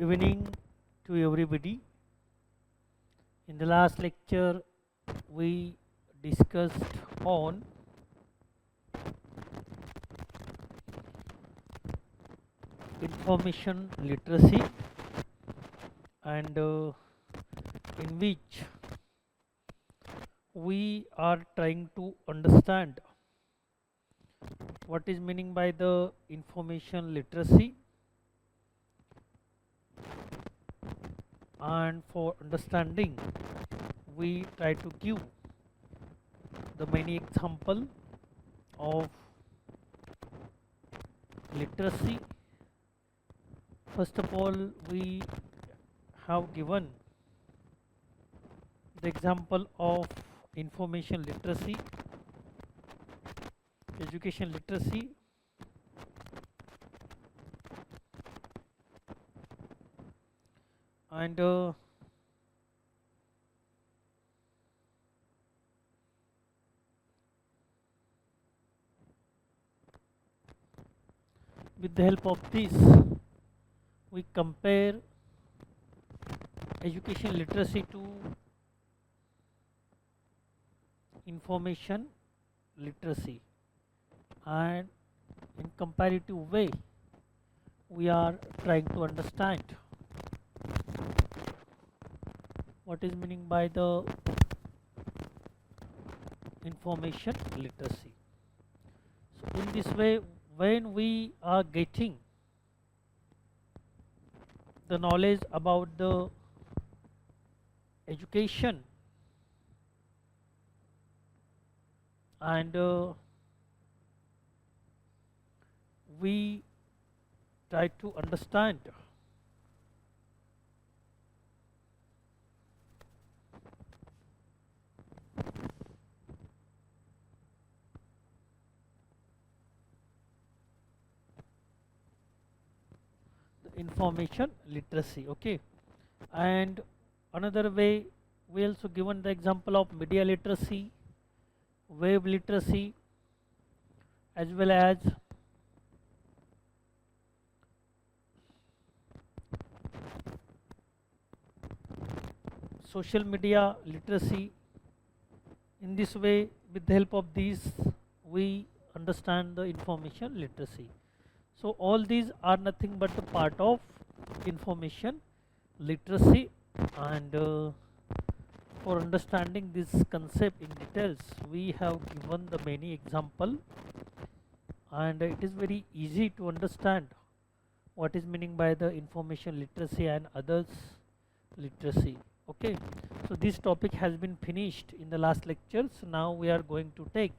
evening to everybody. In the last lecture, we discussed on information literacy and in which we are trying to understand what is meaning by the information literacy, and for understanding we try to give the many example of literacy. First of all, we have given the example of information literacy, education literacy, and with the help of this we compare education literacy to information literacy, and in comparative way we are trying to understand what is meaning by the information literacy. So in this way, when we are getting the knowledge about the education and we try to understand the information literacy. Okay, and another way we also given the example of media literacy, web literacy, as well as social media literacy. In this way, with the help of these we understand the information literacy. So all these are nothing but the part of information literacy, and for understanding this concept in details we have given the many example, and it is very easy to understand what is meaning by the information literacy and others literacy. Okay, so this topic has been finished in the last lecture. So now we are going to take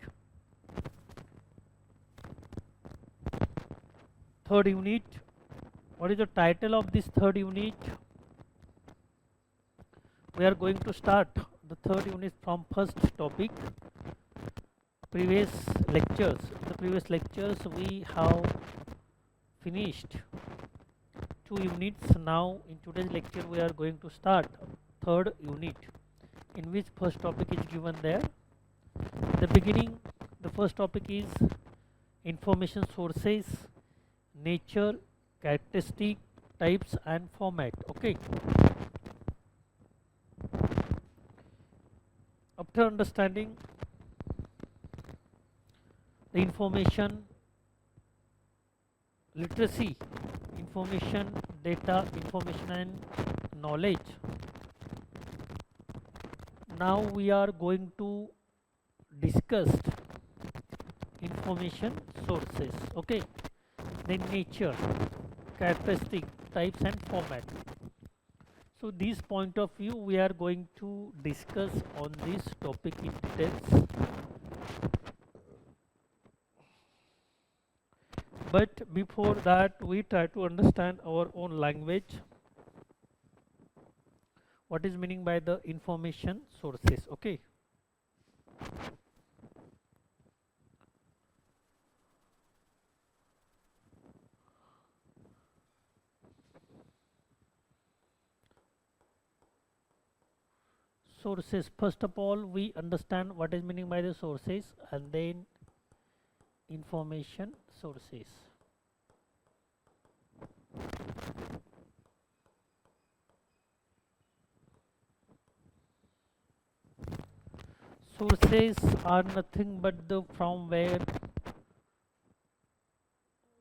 third unit. What is the title of this third unit? We are going to start the third unit from first topic. Previous lectures, the previous lectures we have finished 2 units. Now in today's lecture we are going to start third unit, in which first topic is given there. The beginning, the first topic is information sources, nature, characteristic, types and format. Okay, after understanding the information literacy, information data, information and knowledge, now we are going to discuss information sources. Okay, then nature, characteristic, types and format. So this point of view we are going to discuss on this topic in details. But before that we try to understand our own language, what is meaning by the information sources. Okay, sources, first of all we understand what is meaning by the sources, and then information sources. sources are nothing but the from where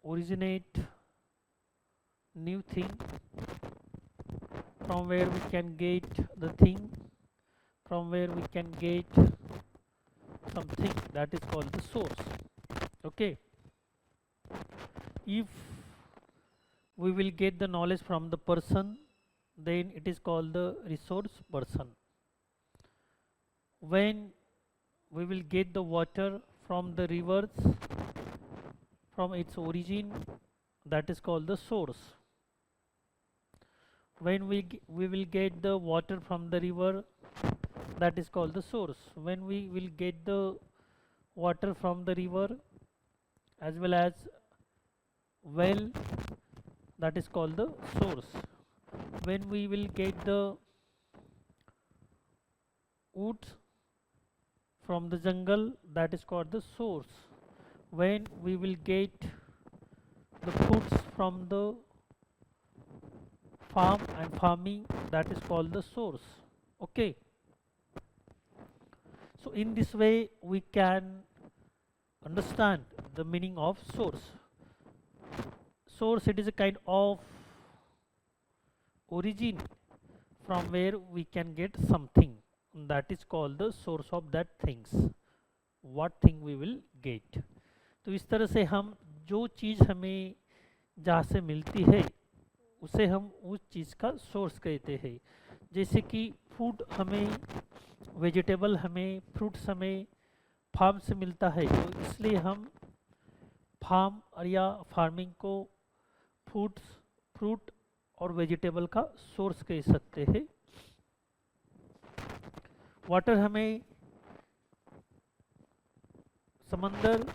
originate new thing, from where we can get the thing, from where we can get something, that is called the source. Okay, if we will get the knowledge from the person, then it is called the resource person. When we will get the water from the rivers, from its origin, that is called the source. When we will get the water from the river, that is called the source. When we will get the water from the river as well as well, that is called the source. When we will get the wood from the jungle, that is called the source. When we will get the foods from the farm and farming, that is called the source. Okay, so in this way we can understand the meaning of source. Source, it is a kind of origin from where we can get something, that is called the source of that things, what thing we will get. तो इस तरह से हम जो चीज़ हमें जहाँ से मिलती है उसे हम उस चीज़ का सोर्स कहते हैं. जैसे कि फूड हमें, वेजिटेबल हमें, फ्रूट्स हमें फार्म से मिलता है, तो इसलिए हम फार्म या फार्मिंग को फूड्स, फ्रूट और वेजिटेबल का सोर्स कह सकते हैं. वाटर हमें समंदर,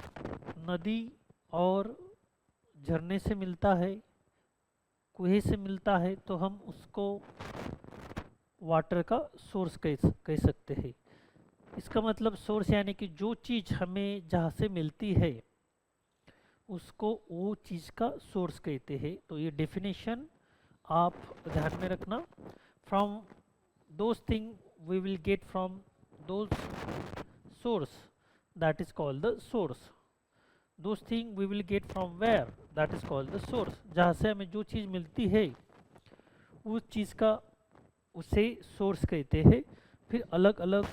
नदी और झरने से मिलता है, कुएं से मिलता है, तो हम उसको वाटर का सोर्स कह सकते हैं. इसका मतलब सोर्स यानी कि जो चीज़ हमें जहाँ से मिलती है उसको वो चीज़ का सोर्स कहते हैं. तो ये डेफिनेशन आप ध्यान में रखना. From those thing we will get from those source, that is called the source. Those thing we will get from where, that is called the source. जहाँ से हमें जो चीज़ मिलती है उस चीज़ का, उसे सोर्स कहते हैं. फिर अलग अलग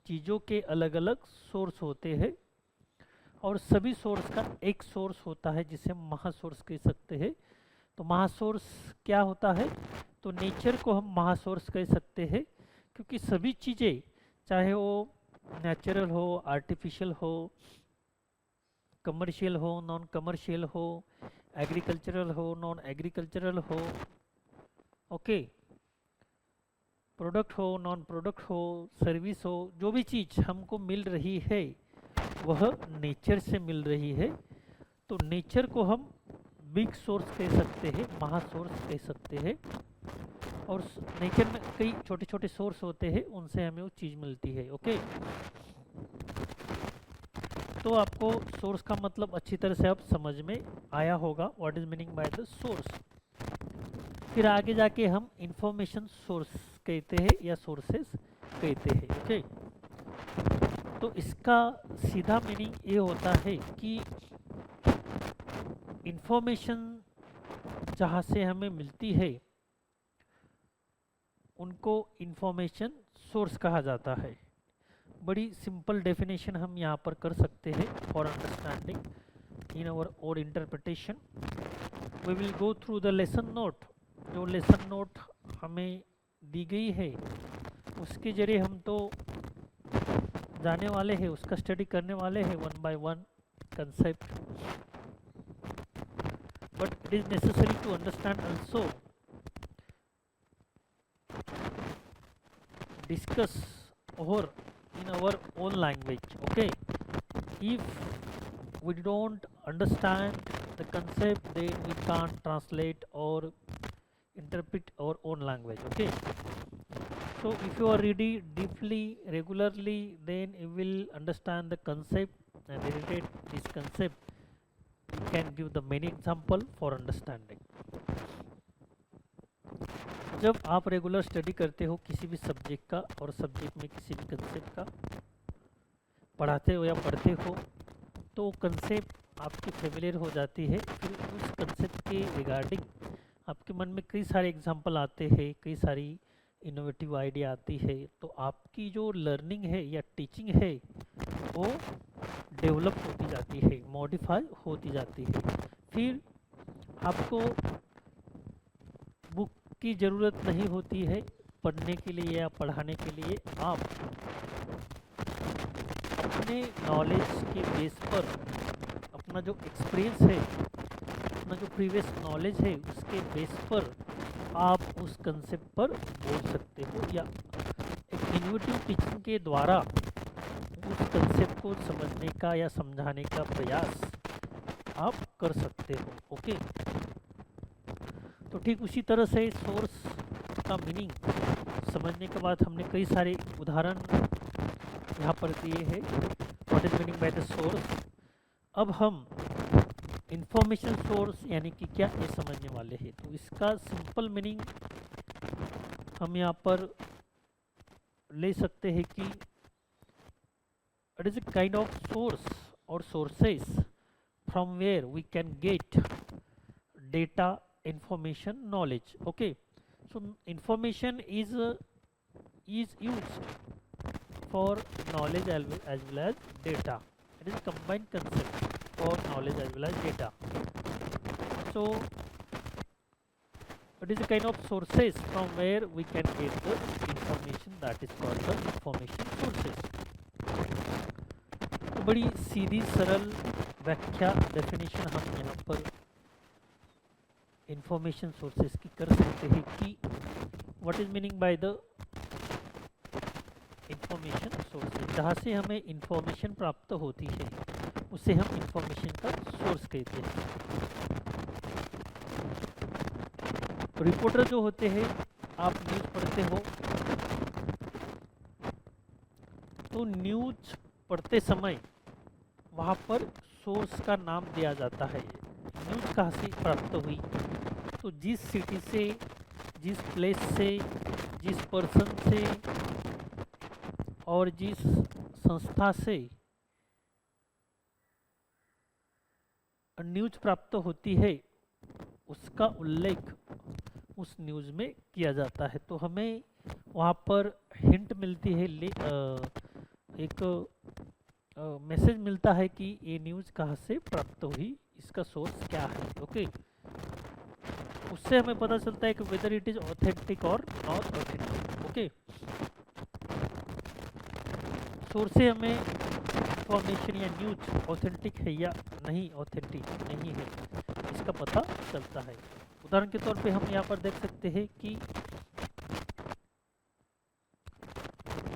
चीज़ों के अलग अलग सोर्स होते हैं और सभी सोर्स का एक सोर्स होता है जिसे महासोर्स कह सकते हैं. तो महासोर्स क्या होता है? तो नेचर को हम महासोर्स कह सकते हैं, क्योंकि सभी चीज़ें, चाहे वो नेचुरल हो, आर्टिफिशियल हो, कमर्शियल हो, नॉन कमर्शियल हो, एग्रीकल्चरल हो, नॉन एग्रीकल्चरल हो, ओके, प्रोडक्ट हो, नॉन प्रोडक्ट हो, सर्विस हो, जो भी चीज़ हमको मिल रही है वह नेचर से मिल रही है. तो नेचर को हम बिग सोर्स कह सकते हैं, महासोर्स कह सकते हैं. और नेचर में कई छोटे छोटे सोर्स होते हैं, उनसे हमें वो चीज़ मिलती है. ओके, तो आपको सोर्स का मतलब अच्छी तरह से अब समझ में आया होगा, what is meaning by the source. फिर आगे जाके हम इंफॉर्मेशन सोर्स कहते हैं या सोर्सेस कहते हैं. ओके, तो इसका सीधा मीनिंग ये होता है कि इंफॉर्मेशन जहाँ से हमें मिलती है उनको इंफॉर्मेशन सोर्स कहा जाता है. बड़ी सिंपल डेफिनेशन हम यहाँ पर कर सकते हैं फॉर अंडरस्टैंडिंग इन आवर और interpretation. We will go through the lesson note. जो लेसन नोट हमें दी गई है उसके जरिए हम तो जाने वाले हैं, उसका स्टडी करने वाले हैं one by one concept. But it is necessary to understand also discuss or in our own language. Okay, if we don't understand the concept, then we can't translate or interpret our own language. Okay, so if you are reading deeply, regularly, then you will understand the concept and relate this concept. You can give the many example for understanding. जब आप regular study करते हो किसी भी subject का और subject में किसी भी कंसेप्ट का, पढ़ाते हो या पढ़ते हो तो कंसेप्ट आपकी फेमिलियर हो जाती है, फिर उस कंसेप्ट के रिगार्डिंग आपके मन में कई सारे एग्जांपल आते हैं, कई सारी इनोवेटिव आइडिया आती है, तो आपकी जो लर्निंग है या टीचिंग है वो डेवलप होती जाती है, मॉडिफाई होती जाती है। फिर आपको बुक की ज़रूरत नहीं होती है पढ़ने के लिए या पढ़ाने के लिए, आप अपने नॉलेज के बेस पर, अपना जो एक्सपीरियंस है, अपना जो प्रीवियस नॉलेज है उसके बेस पर आप उस कंसेप्ट पर बोल सकते हो, या एक इनोवेटिव टीचिंग के द्वारा उस कंसेप्ट को समझने का या समझाने का प्रयास आप कर सकते हो। ओके, तो ठीक उसी तरह से सोर्स का मीनिंग समझने के बाद हमने कई सारे उदाहरण यहाँ पर दिए हैं, what is meaning by the source. अब हम इंफॉर्मेशन सोर्स यानी कि क्या ये समझने वाले हैं। तो इसका सिंपल मीनिंग हम यहाँ पर ले सकते हैं कि it is a kind of source और sources from where we can get data, information, knowledge. Okay, so information is used for knowledge as well as data. It is a combined concept for knowledge as well as data. So it is a kind of sources from where we can get the information, that is called the information sources. तो बड़ी सीधी सरल व्याख्या definition हम यहाँ पर information sources की कर सकते हैं कि what is meaning by the information sources. जहाँ से हमें इंफॉर्मेशन प्राप्त होती है उसे हम इंफॉर्मेशन का सोर्स कहते हैं। रिपोर्टर जो होते हैं, आप न्यूज़ पढ़ते हो तो न्यूज़ पढ़ते समय वहाँ पर सोर्स का नाम दिया जाता है। न्यूज़ कहाँ से प्राप्त हुई, तो जिस सिटी से, जिस प्लेस से, जिस पर्सन से और जिस संस्था से न्यूज़ प्राप्त होती है उसका उल्लेख उस न्यूज़ में किया जाता है। तो हमें वहाँ पर हिंट मिलती है, एक मैसेज मिलता है कि ये न्यूज़ कहाँ से प्राप्त हुई, इसका सोर्स क्या है। ओके, उससे हमें पता चलता है कि वेदर इट इज ऑथेंटिक और नॉट ऑथेंटिक। ओके, सोर्स से हमें इंफॉर्मेशन या न्यूज़ ऑथेंटिक है या नहीं, ऑथेंटिक नहीं है, इसका पता चलता है। उदाहरण के तौर पे हम यहाँ पर देख सकते हैं कि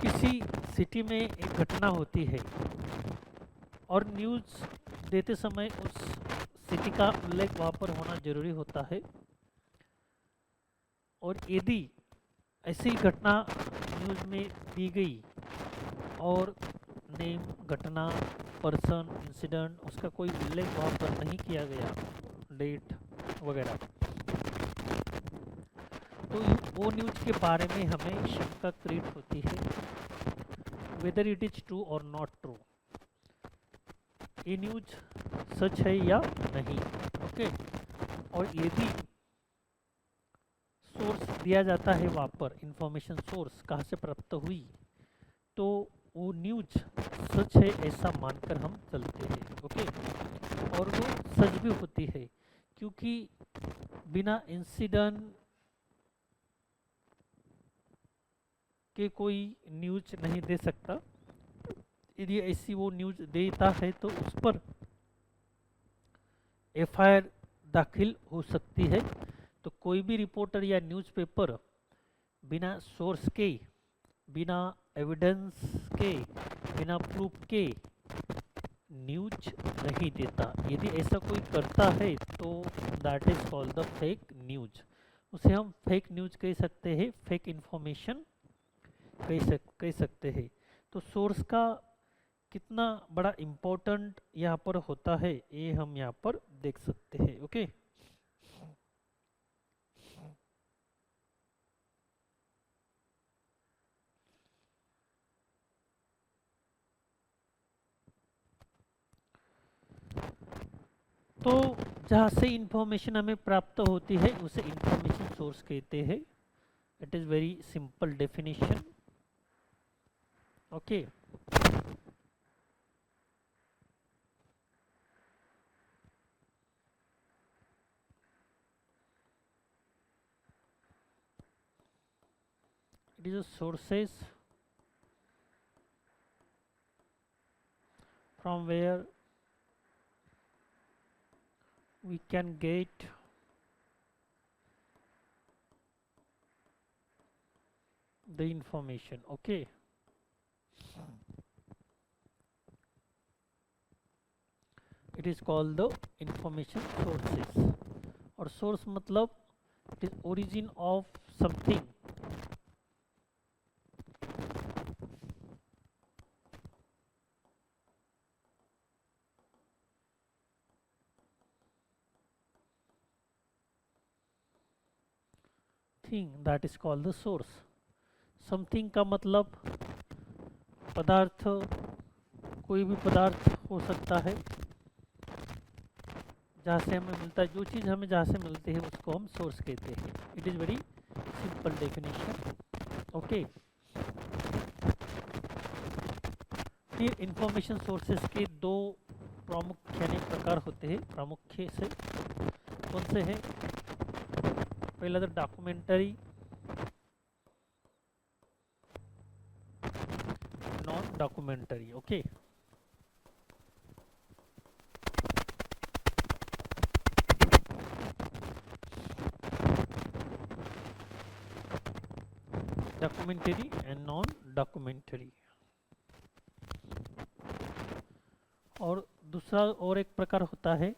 किसी सिटी में एक घटना होती है और न्यूज़ देते समय उस सिटी का उल्लेख वहाँ पर होना जरूरी होता है, और यदि ऐसी घटना न्यूज़ में दी गई और नेम, घटना, पर्सन, इंसिडेंट, उसका कोई उल्लेख वहाँ पर नहीं किया गया, डेट वगैरह, तो वो न्यूज़ के बारे में हमें शंका क्रिएट होती है, वेदर इट इज ट्रू और नॉट ट्रू, ये न्यूज़ सच है या नहीं। ओके, और यदि सोर्स दिया जाता है वहाँ पर, इंफॉर्मेशन सोर्स कहाँ से प्राप्त हुई, तो वो न्यूज़ सच है ऐसा मानकर हम चलते हैं। ओके, और वो सच भी होती है, क्योंकि बिना इंसिडेंट के कोई न्यूज़ नहीं दे सकता। यदि ऐसी वो न्यूज़ देता है तो उस पर एफआईआर दाखिल हो सकती है। तो कोई भी रिपोर्टर या न्यूज़पेपर बिना सोर्स के, बिना एविडेंस के, बिना प्रूफ के न्यूज नहीं देता। यदि ऐसा कोई करता है तो that is called the fake news. उसे हम फेक न्यूज कह सकते हैं, फेक इंफॉर्मेशन कह सकते हैं। तो सोर्स का कितना बड़ा इम्पोर्टेंट यहाँ पर होता है ये हम यहाँ पर देख सकते हैं। ओके, तो जहाँ से इंफॉर्मेशन हमें प्राप्त होती है उसे इंफॉर्मेशन सोर्स कहते हैं. It is very simple definition. Okay. It is a sources from where we can get the information. Okay. It is called the information sources. और source मतलब it is origin of something. Thing that is called the source. Something का मतलब पदार्थ, कोई भी पदार्थ हो सकता है जहाँ से हमें मिलता है. जो चीज़ हमें जहाँ से मिलती है उसको हम सोर्स कहते हैं. It is very simple definition. Okay. फिर इंफॉर्मेशन सोर्सेस के दो प्रमुख यानी प्रकार होते हैं. प्रामुख्य से कौन से हैं? पहला तो documentary, non documentary. Okay. Documentary and non documentary. और दूसरा और एक प्रकार होता है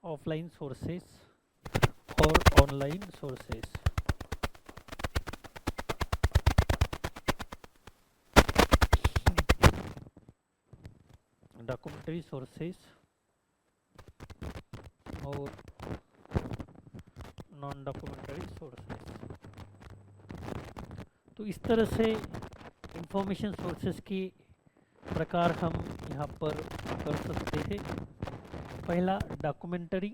ऑफलाइन सोर्सेस और ऑनलाइन सोर्सेस. डॉक्यूमेंटरी सोर्सेस और नॉन डॉक्यूमेंटरी सोर्सेस. तो इस तरह से इंफॉर्मेशन सोर्सेस की प्रकार हम यहाँ पर कर सकते हैं. पहला डॉक्यूमेंटरी,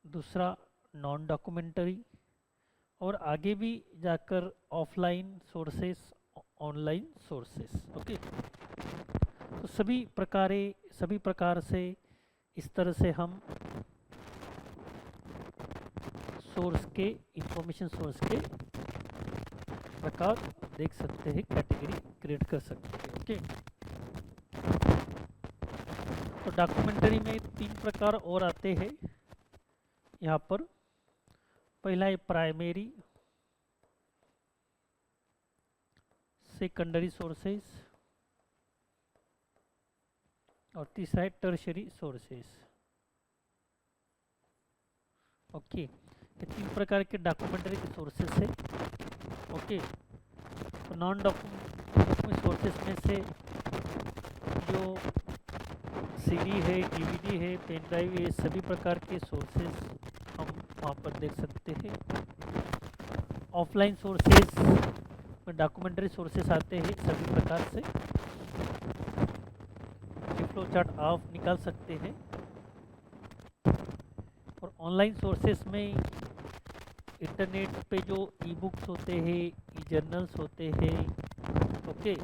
दूसरा नॉन डॉक्यूमेंटरी और आगे भी जाकर offline sources, online sources. Okay. तो सभी प्रकार से इस तरह से हम सोर्स के, इंफॉर्मेशन सोर्स के प्रकार देख सकते हैं, कैटेगरी क्रिएट कर सकते हैं. ओके. तो डॉक्यूमेंटरी में तीन प्रकार और आते हैं यहाँ पर. पहला है प्राइमरी, सेकेंडरी सोर्सेस और तीसरा है टर्शरी सोर्सेस. ओके. ये तीन प्रकार के डॉक्यूमेंटरी के सोर्सेस है. ओके. तो नॉन डॉक्यूमेंटरी सोर्सेस में से जो सीडी है, डीवीडी है, पेन ड्राइव है, सभी प्रकार के सोर्सेस हम वहाँ पर देख सकते हैं. ऑफलाइन सोर्सेस में डॉक्यूमेंटरी सोर्सेस आते हैं सभी प्रकार से. फ्लो चार्ट आप निकाल सकते हैं. और ऑनलाइन सोर्सेस में इंटरनेट पे जो ई बुक्स होते हैं, ई जर्नल्स होते हैं. ओके.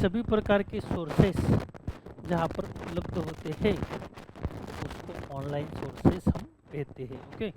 सभी प्रकार के सोर्सेस जहाँ पर उपलब्ध होते हैं उसको ऑनलाइन सोर्सेस हम कहते हैं. ओके.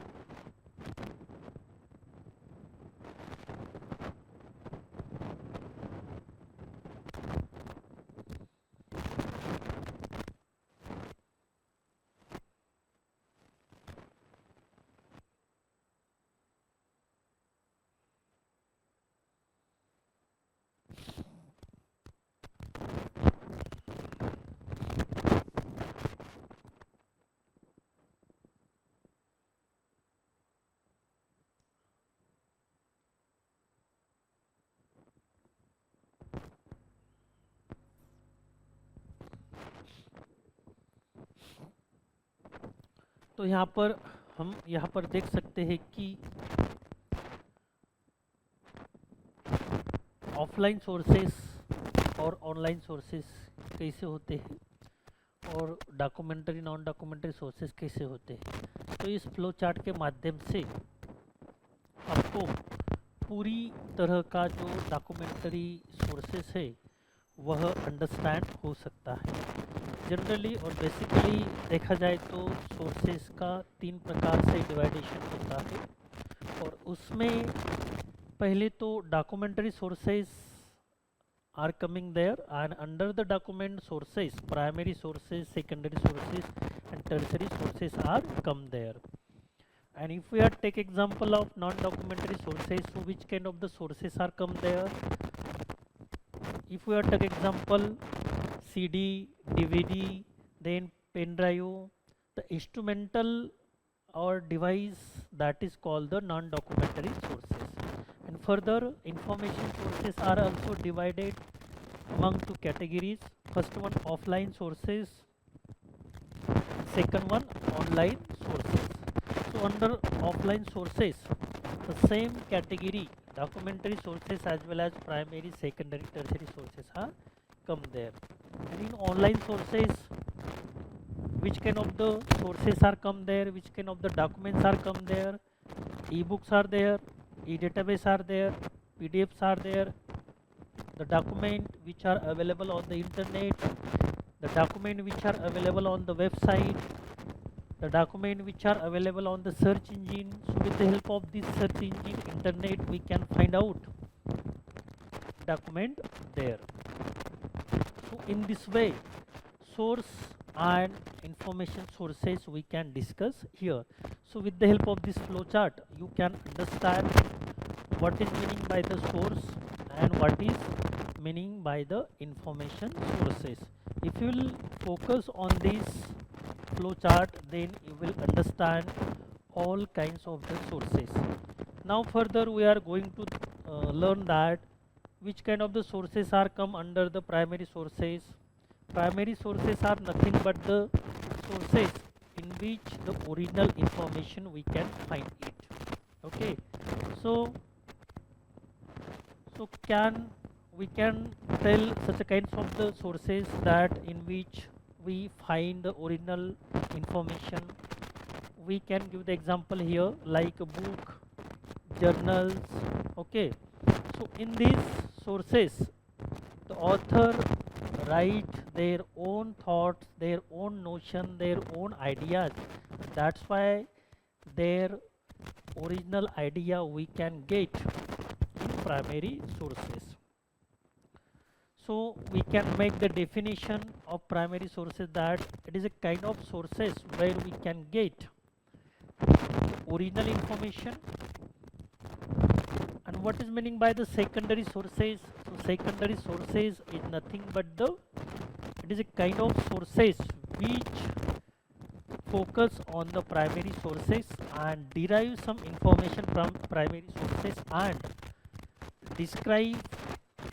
तो यहाँ पर हम यहाँ पर देख सकते हैं कि ऑफलाइन सोर्सेस और ऑनलाइन सोर्सेस कैसे होते हैं और डॉक्यूमेंट्री नॉन डॉक्यूमेंट्री सोर्सेस कैसे होते हैं। तो इस फ्लो चार्ट के माध्यम से आपको पूरी तरह का जो डॉक्यूमेंट्री सोर्सेस है वह अंडरस्टैंड हो सकता है। जनरली और बेसिकली देखा जाए तो सोर्सेस का 3 प्रकार से डिवाइडेशन होता है और उसमें पहले तो documentary sources are coming there, and under the document sources primary sources, secondary sources and tertiary sources are come there. And if we are take example of non-documentary sources, so which kind of the sources are come there? If we are take example CD, DVD, then pen drive, the instrumental or device that is called the non-documentary sources. And further information sources are also divided among 2 categories. First one offline sources, second one online sources. So under offline sources, the same category documentary sources as well as primary, secondary, tertiary sources are come there. And in online sources, which kind of the sources are come there, which kind of the documents are come there? E-books are there, e-database are there, PDFs are there, the document which are available on the internet, the document which are available on the website, the document which are available on the search engine. So with the help of this search engine, internet, we can find out document there. So in this way, source and information sources we can discuss here. So with the help of this flow chart, you can understand what is meaning by the source and what is meaning by the information sources. If you will focus on this flow chart, then you will understand all kinds of the sources. Now further we are going to learn that which kind of the sources are come under the primary sources. Primary sources are nothing but the sources in which the original information we can find it. Okay, so we can tell such a kinds of the sources that in which we find the original information. We can give the example here like a book, journals. Okay, so in these sources the author write their own thoughts, their own notion, their own ideas. That's why their original idea we can get in primary sources. So we can make the definition of primary sources that it is a kind of sources where we can get original information. And what is meaning by the secondary sources? So secondary sources is nothing but it is a kind of sources which focus on the primary sources and derive some information from primary sources and describe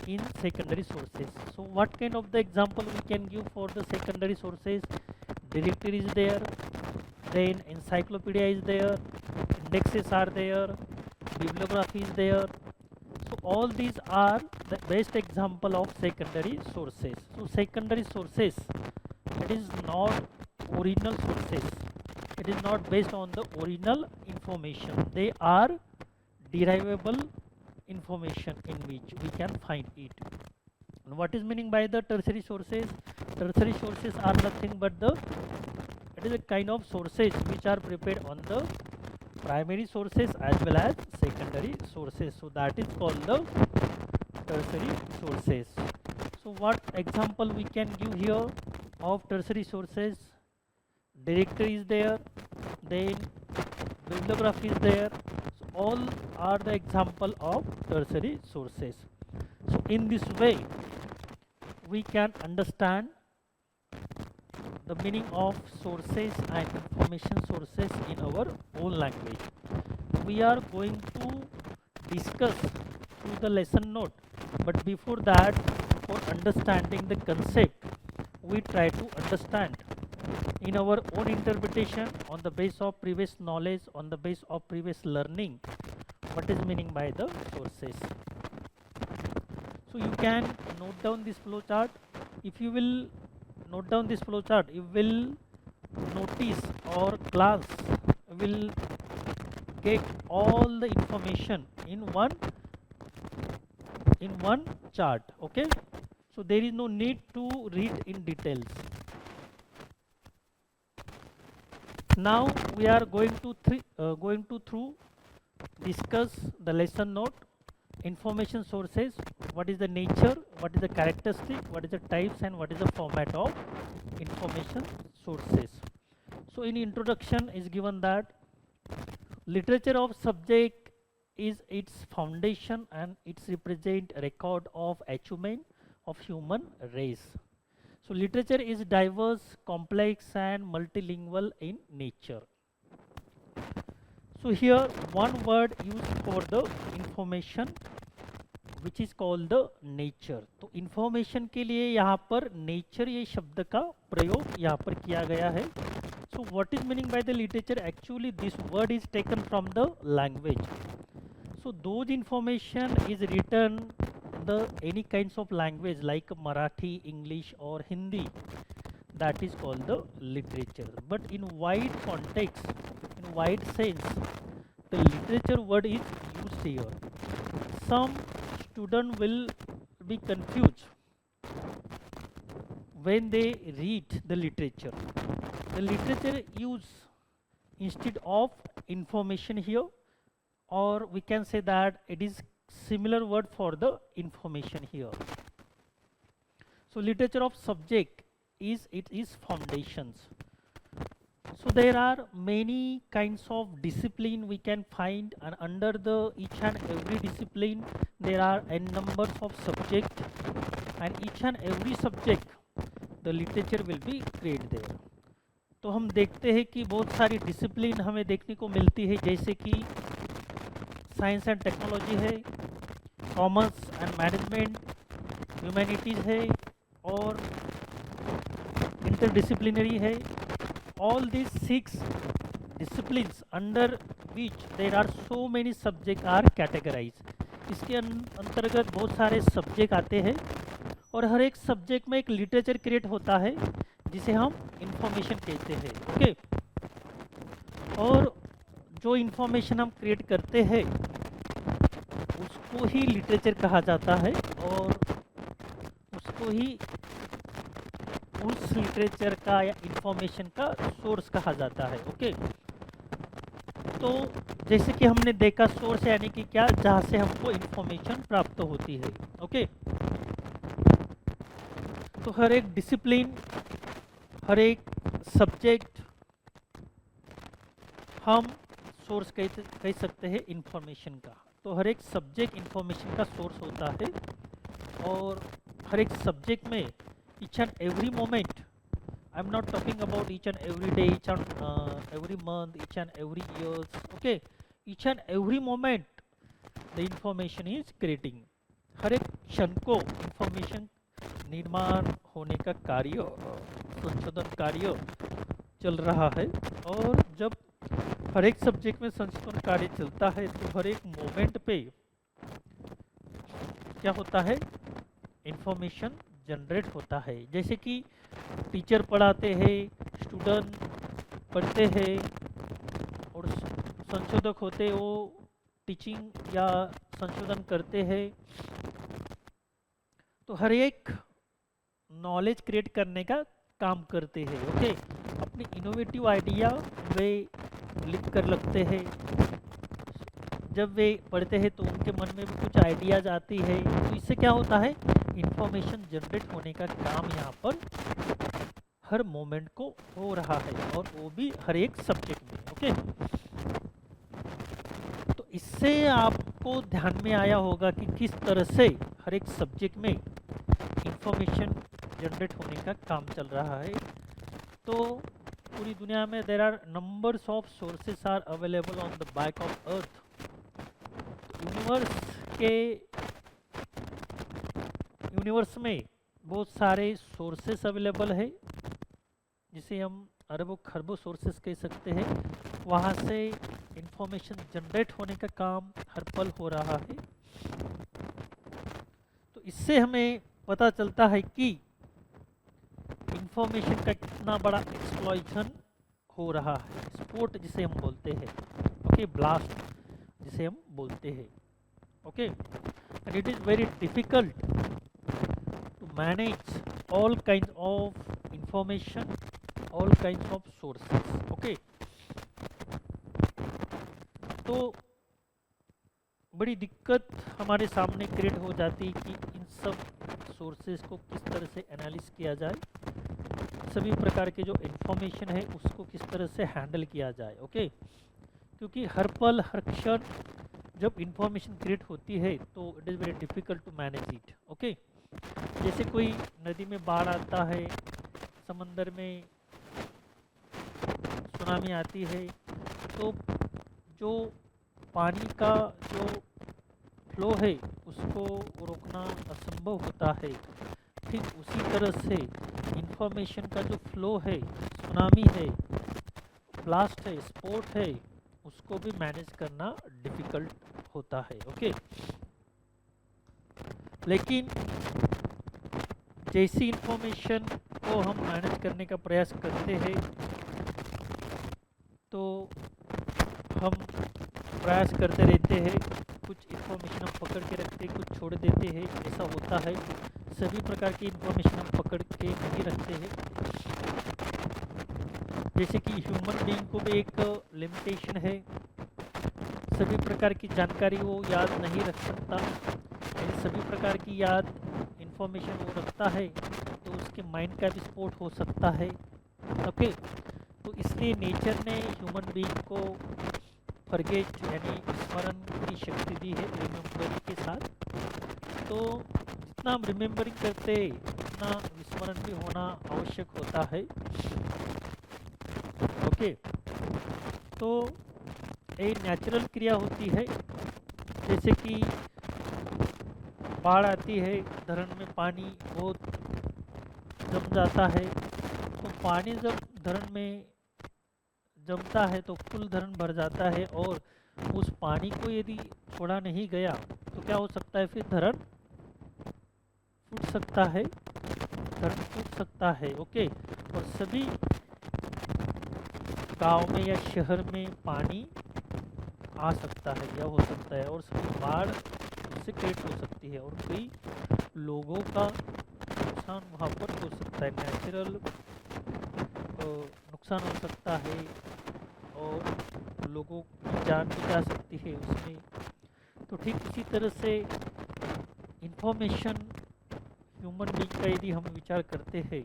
in secondary sources. So what kind of the example we can give for the secondary sources? Directory is there, then encyclopedia is there, indexes are there, bibliography is there. So all these are the best example of secondary sources. So secondary sources, it is not original sources, it is not based on the original information, they are derivable information in which we can find it. And what is meaning by the tertiary sources? Tertiary sources are nothing but it is a kind of sources which are prepared on the primary sources as well as secondary sources. So that is called the tertiary sources. So what example we can give here of tertiary sources? Directory is there, then bibliography is there. So all are the example of tertiary sources. So in this way we can understand the meaning of sources and information sources in our own language. We are going to discuss through the lesson note, but before that, for understanding the concept, we try to understand in our own interpretation on the base of previous knowledge, on the base of previous learning, what is meaning by the sources. So you can note down this flow chart. If you will note down this flow chart, you will notice or glance will get all the information in one chart. Okay, so there is no need to read in details. Now we are going to discuss the lesson note. Information sources, what is the nature, what is the characteristic, what is the types, and what is the format of information sources. So in introduction is given that literature of subject is its foundation and it's represent a record of achievement of human race. So literature is diverse, complex and multilingual in nature. So here one word used for the information which is called the nature. तो information के लिए यहाँ पर nature ये शब्द का प्रयोग यहाँ पर किया गया है. So what is meaning by the literature? Actually this word is taken from the language. So those information is written the any kinds of language like Marathi, English or Hindi, that is called the literature. But in wide context, in wide sense, the literature word is used here. Some student will be confused when they read the literature. The literature use instead of information here, or we can say that it is similar word for the information here. So literature of subject is foundations. So there are many kinds of discipline we can find, and under the each and every discipline there are n numbers of subject, and each and every subject the literature will be created there. तो हम देखते हैं कि बहुत सारी discipline हमें देखने को मिलती है, जैसे कि साइंस एंड टेक्नोलॉजी है, कॉमर्स एंड मैनेजमेंट, ह्यूमैनिटीज़ है और इंटरडिसिप्लिनरी है. All these 6 disciplines under which there are so many subjects are categorized. इसके अंतर्गत बहुत सारे सब्जेक्ट आते हैं और हर एक सब्जेक्ट में एक लिटरेचर क्रिएट होता है जिसे हम इंफॉर्मेशन कहते हैं. ओके, और जो इंफॉर्मेशन हम क्रिएट करते हैं उसको ही लिटरेचर कहा जाता है और उसको ही उस लिटरेचर का या इंफॉर्मेशन का सोर्स कहा जाता है. ओके, तो जैसे कि हमने देखा सोर्स यानी कि क्या, जहाँ से हमको इंफॉर्मेशन प्राप्त होती है. ओके, तो हर एक डिसिप्लिन, हर एक सब्जेक्ट हम सोर्स कह सकते हैं इंफॉर्मेशन का. तो हर एक सब्जेक्ट इंफॉर्मेशन का सोर्स होता है और हर एक सब्जेक्ट में each and every moment, I'm not talking about each and every day, each and every month, each and every years. Okay, each and every moment the information is creating. हर एक क्षण को information निर्माण होने का कार्य, संशोधन कार्य चल रहा है. और जब हर एक सब्जेक्ट में संशोधन कार्य चलता है तो हर एक मोमेंट पे क्या होता है, इंफॉर्मेशन जनरेट होता है. जैसे कि टीचर पढ़ाते हैं, स्टूडेंट पढ़ते हैं और संशोधक होते वो टीचिंग या संशोधन करते हैं. तो हर एक नॉलेज क्रिएट करने का काम करते हैं. ओके, अपनी इनोवेटिव आइडिया वे लिख कर लगते हैं. जब वे पढ़ते हैं तो उनके मन में भी कुछ आइडियाज आती है. तो इससे क्या होता है, इंफॉर्मेशन जनरेट होने का काम यहाँ पर हर मोमेंट को हो रहा है और वो भी हर एक सब्जेक्ट में. ओके, तो इससे आपको ध्यान में आया होगा कि किस तरह से हर एक सब्जेक्ट में इंफॉर्मेशन जनरेट होने का काम चल रहा है. तो पूरी दुनिया में there are numbers of sources are available on the back of earth. Universe में बहुत सारे सोर्सेस अवेलेबल है जिसे हम अरबों खरबों सोर्सेस कह सकते हैं, वहाँ से इंफॉर्मेशन जनरेट होने का काम हर पल हो रहा है। तो इससे हमें पता चलता है कि इंफॉर्मेशन का कितना बड़ा एक्सप्लॉइशन हो रहा है, स्पोर्ट जिसे हम बोलते हैं, ओके, ब्लास्ट जिसे हम बोलते हैं, okay. And it is very difficult to manage all kinds of information, all kinds of sources, okay। तो बड़ी दिक्कत हमारे सामने क्रिएट हो जाती है कि इन सब सोर्सेज को किस तरह से एनालिस किया जाए, सभी प्रकार के जो इंफॉर्मेशन है उसको किस तरह से हैंडल किया जाए, ओके। क्योंकि हर पल हर क्षण जब इंफॉर्मेशन क्रिएट होती है तो it is very difficult to manage it, okay. जैसे कोई नदी में बाढ़ आता है, समंदर में सुनामी आती है, तो जो पानी का जो फ्लो है उसको रोकना असंभव होता है। ठीक उसी तरह से इंफॉर्मेशन का जो फ्लो है, सुनामी है, ब्लास्ट है, स्पोर्ट है, उसको भी मैनेज करना डिफिकल्ट होता है, ओके। लेकिन जैसी इंफॉर्मेशन को हम मैनेज करने का प्रयास करते हैं तो हम प्रयास करते रहते हैं, कुछ इंफॉर्मेशन हम पकड़ के रखते हैं, कुछ छोड़ देते हैं, ऐसा होता है। सभी प्रकार की इंफॉर्मेशन हम पकड़ के नहीं रखते हैं। जैसे कि ह्यूमन बीइंग को भी एक लिमिटेशन है, सभी प्रकार की जानकारी वो याद नहीं रख सकता, यानी सभी प्रकार की याद इंफॉर्मेशन वो रखता है तो उसके माइंड का भी स्पोर्ट हो सकता है, ओके। तो इसलिए नेचर ने ह्यूमन बीइंग को फॉरगेट यानी स्मरण की शक्ति दी है रिमेम्बरिंग के साथ। तो जितना हम रिमेम्बरिंग करते उतना विस्मरण भी होना आवश्यक होता है, ओके। तो एक नेचुरल क्रिया होती है, जैसे कि बाढ़ आती है, धरण में पानी बहुत जम जाता है, तो पानी जब धरण में जमता है तो फुल धरण भर जाता है, और उस पानी को यदि छोड़ा नहीं गया तो क्या हो सकता है, फिर धरण फूट सकता है, धरण फूट सकता है, ओके। और सभी गांव में या शहर में पानी आ सकता है या हो सकता है, और सभी बाढ़ उससे क्रिएट हो सकती है, और कई लोगों का नुकसान वहाँ पर हो सकता है, नेचुरल नुकसान हो सकता है, और लोगों की जान भी जा सकती है उसमें। तो ठीक इसी तरह से इंफॉर्मेशन ह्यूमन बीइंग का यदि हम विचार करते हैं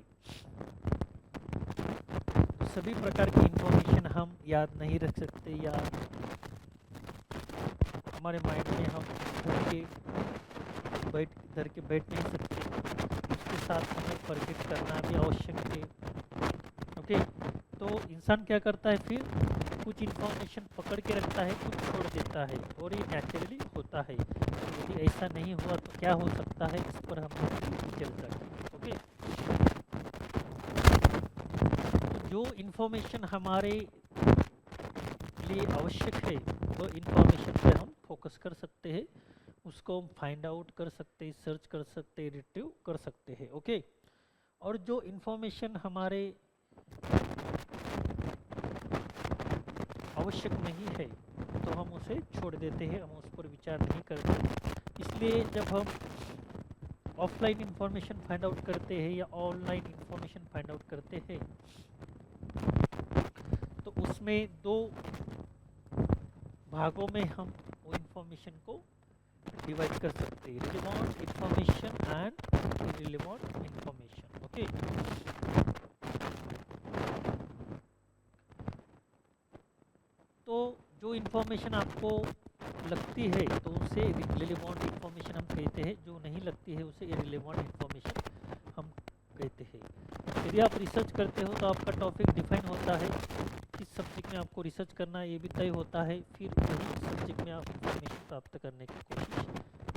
तो सभी प्रकार की इंफॉर्मेशन हम याद नहीं रख सकते, या हमारे माइंड में हम धर के बैठ नहीं सकते, उसके साथ हमें फॉरगेट करना भी आवश्यक है, ओके। तो इंसान क्या करता है, फिर कुछ इंफॉर्मेशन पकड़ के रखता है, कुछ छोड़ देता है, और ये नेचुरली होता है। यदि ऐसा नहीं हुआ तो क्या हो सकता है, इस पर हम चर्चा करेंगे, ओके। तो जो इंफॉर्मेशन हमारे लिए आवश्यक है वो इंफॉर्मेशन पे हम फोकस कर सकते हैं, उसको हम फाइंड आउट कर सकते हैं, सर्च कर सकते हैं, रिट्रीव कर सकते हैं, ओके। और जो इंफॉर्मेशन हमारे आवश्यक नहीं है तो हम उसे छोड़ देते हैं, हम उस पर विचार नहीं करते। इसलिए जब हम ऑफलाइन इंफॉर्मेशन फाइंड आउट करते हैं या ऑनलाइन इंफॉर्मेशन फाइंड आउट करते हैं तो उसमें दो भागों में हम वो इंफॉर्मेशन को डिवाइड कर सकते हैं, relevant information and irrelevant information, okay. तो जो इंफॉर्मेशन आपको लगती है तो उसे रिलेवेंट इंफॉर्मेशन हम कहते हैं, जो नहीं लगती है उसे इररिलेवेंट इंफॉर्मेशन हम कहते हैं। यदि आप रिसर्च करते हो तो आपका टॉपिक डिफाइन होता है, किस सब्जेक्ट में आपको रिसर्च करना है ये भी तय होता है, फिर वही सब्जेक्ट में आप इंफॉर्मेशन प्राप्त करने की कोशिश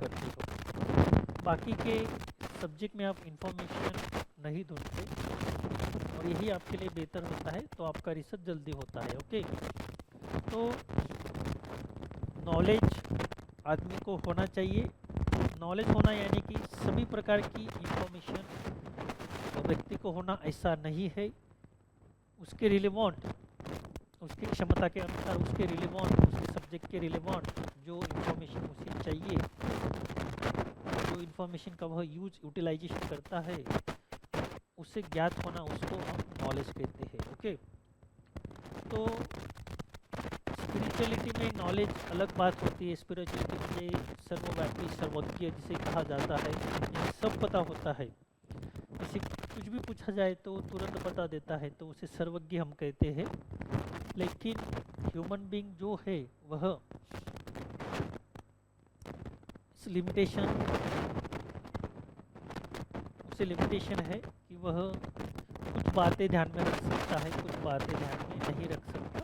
करते हो। बाकी के सब्जेक्ट में आप इंफॉर्मेशन नहीं ढूंढते और यही आपके लिए बेहतर होता है, तो आपका रिसर्च जल्दी होता है। ओके, तो नॉलेज आदमी को होना चाहिए। नॉलेज होना यानी कि सभी प्रकार की इंफॉर्मेशन व्यक्ति को होना ऐसा नहीं है। उसके रिलेवेंट, उसकी क्षमता के अनुसार, उसके रिलेवेंट, उसके सब्जेक्ट के रिलेवेंट जो इंफॉर्मेशन उसे चाहिए, जो इंफॉर्मेशन का वह यूटिलाइजेशन करता है, उससे ज्ञात होना, उसको हम नॉलेज कहते हैं। ओके, तो स्पिरिचुअलिटी में नॉलेज अलग बात होती है। स्पिरिचुअलिटी में सर्वव्यापी, सर्वज्ञ जिसे कहा जाता है, ये सब पता होता है। किसी कुछ भी पूछा जाए तो तुरंत बता देता है, तो उसे सर्वज्ञ हम कहते हैं। लेकिन ह्यूमन बीइंग जो है वह लिमिटेशन, उसे लिमिटेशन है कि वह कुछ बातें ध्यान में रख सकता है, कुछ बातें ध्यान में नहीं रख सकता।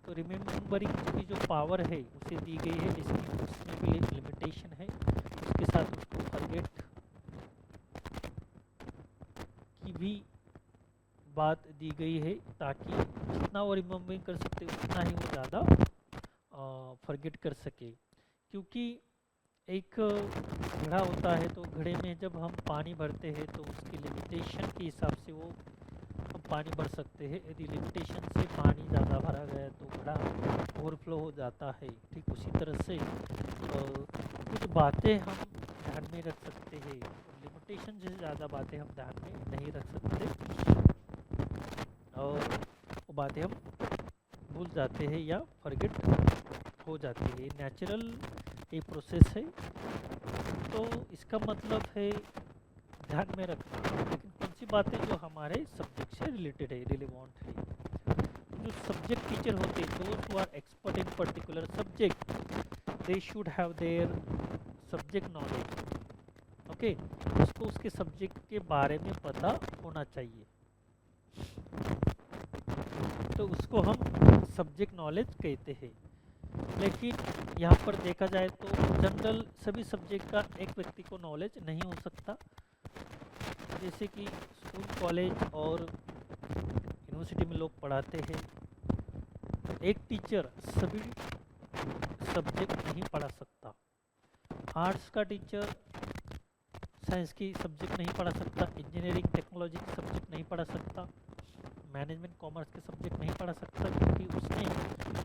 तो रिमेम्बरिंग की जो पावर है उसे दी गई है, लेकिन उसमें भी एक लिमिटेशन है। उसके साथ उसको फॉरगेट की भी बात दी गई है, ताकि जितना वो रिमेम्बरिंग कर सकते उतना ही वो ज़्यादा फॉरगेट कर सके। क्योंकि एक घड़ा होता है, तो घड़े में जब हम पानी भरते हैं तो उसकी लिमिटेशन के हिसाब से वो हम पानी भर सकते हैं। यदि लिमिटेशन से पानी ज़्यादा भरा गया तो घड़ा ओवरफ्लो हो जाता है। ठीक उसी तरह से कुछ बातें हम ध्यान में रख सकते हैं, लिमिटेशन से ज़्यादा बातें हम ध्यान में नहीं रख सकते, और वो बातें हम भूल जाते हैं या फॉरगेट हो जाती है। नेचुरल ये प्रोसेस है। तो इसका मतलब है ध्यान में रखना, लेकिन कौन सी बातें जो हमारे सब्जेक्ट से रिलेटेड है, रिलेवेंट है। जो सब्जेक्ट टीचर होते हैं, those who are expert in particular subject, they should have their subject knowledge. Okay, उसको उसके सब्जेक्ट के बारे में पता होना चाहिए, तो उसको हम सब्जेक्ट नॉलेज कहते हैं। लेकिन यहाँ पर देखा जाए तो जनरल सभी सब्जेक्ट का एक व्यक्ति को नॉलेज नहीं हो सकता। जैसे कि स्कूल, कॉलेज और यूनिवर्सिटी में लोग पढ़ाते हैं, एक टीचर सभी सब्जेक्ट नहीं पढ़ा सकता। आर्ट्स का टीचर साइंस की सब्जेक्ट नहीं पढ़ा सकता, इंजीनियरिंग टेक्नोलॉजी की सब्जेक्ट नहीं पढ़ा सकता, मैनेजमेंट कॉमर्स के सब्जेक्ट नहीं पढ़ा सकता, क्योंकि उसने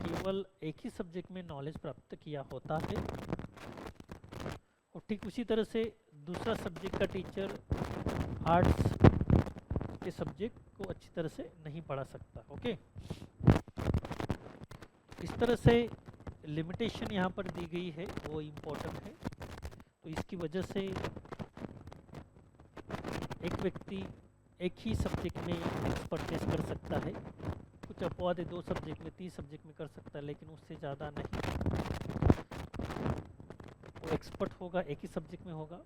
केवल एक ही सब्जेक्ट में नॉलेज प्राप्त किया होता है। और ठीक उसी तरह से दूसरा सब्जेक्ट का टीचर आर्ट्स के सब्जेक्ट को अच्छी तरह से नहीं पढ़ा सकता। ओके, इस तरह से लिमिटेशन यहाँ पर दी गई है, वो इम्पोर्टेंट है। तो इसकी वजह से एक व्यक्ति एक ही सब्जेक्ट में एक्सपर्टाइज कर सकता है। कुछ अपवाद है, 2 सब्जेक्ट में, 3 सब्जेक्ट में कर सकता है, लेकिन उससे ज़्यादा नहीं। वो एक्सपर्ट होगा, एक ही सब्जेक्ट में होगा।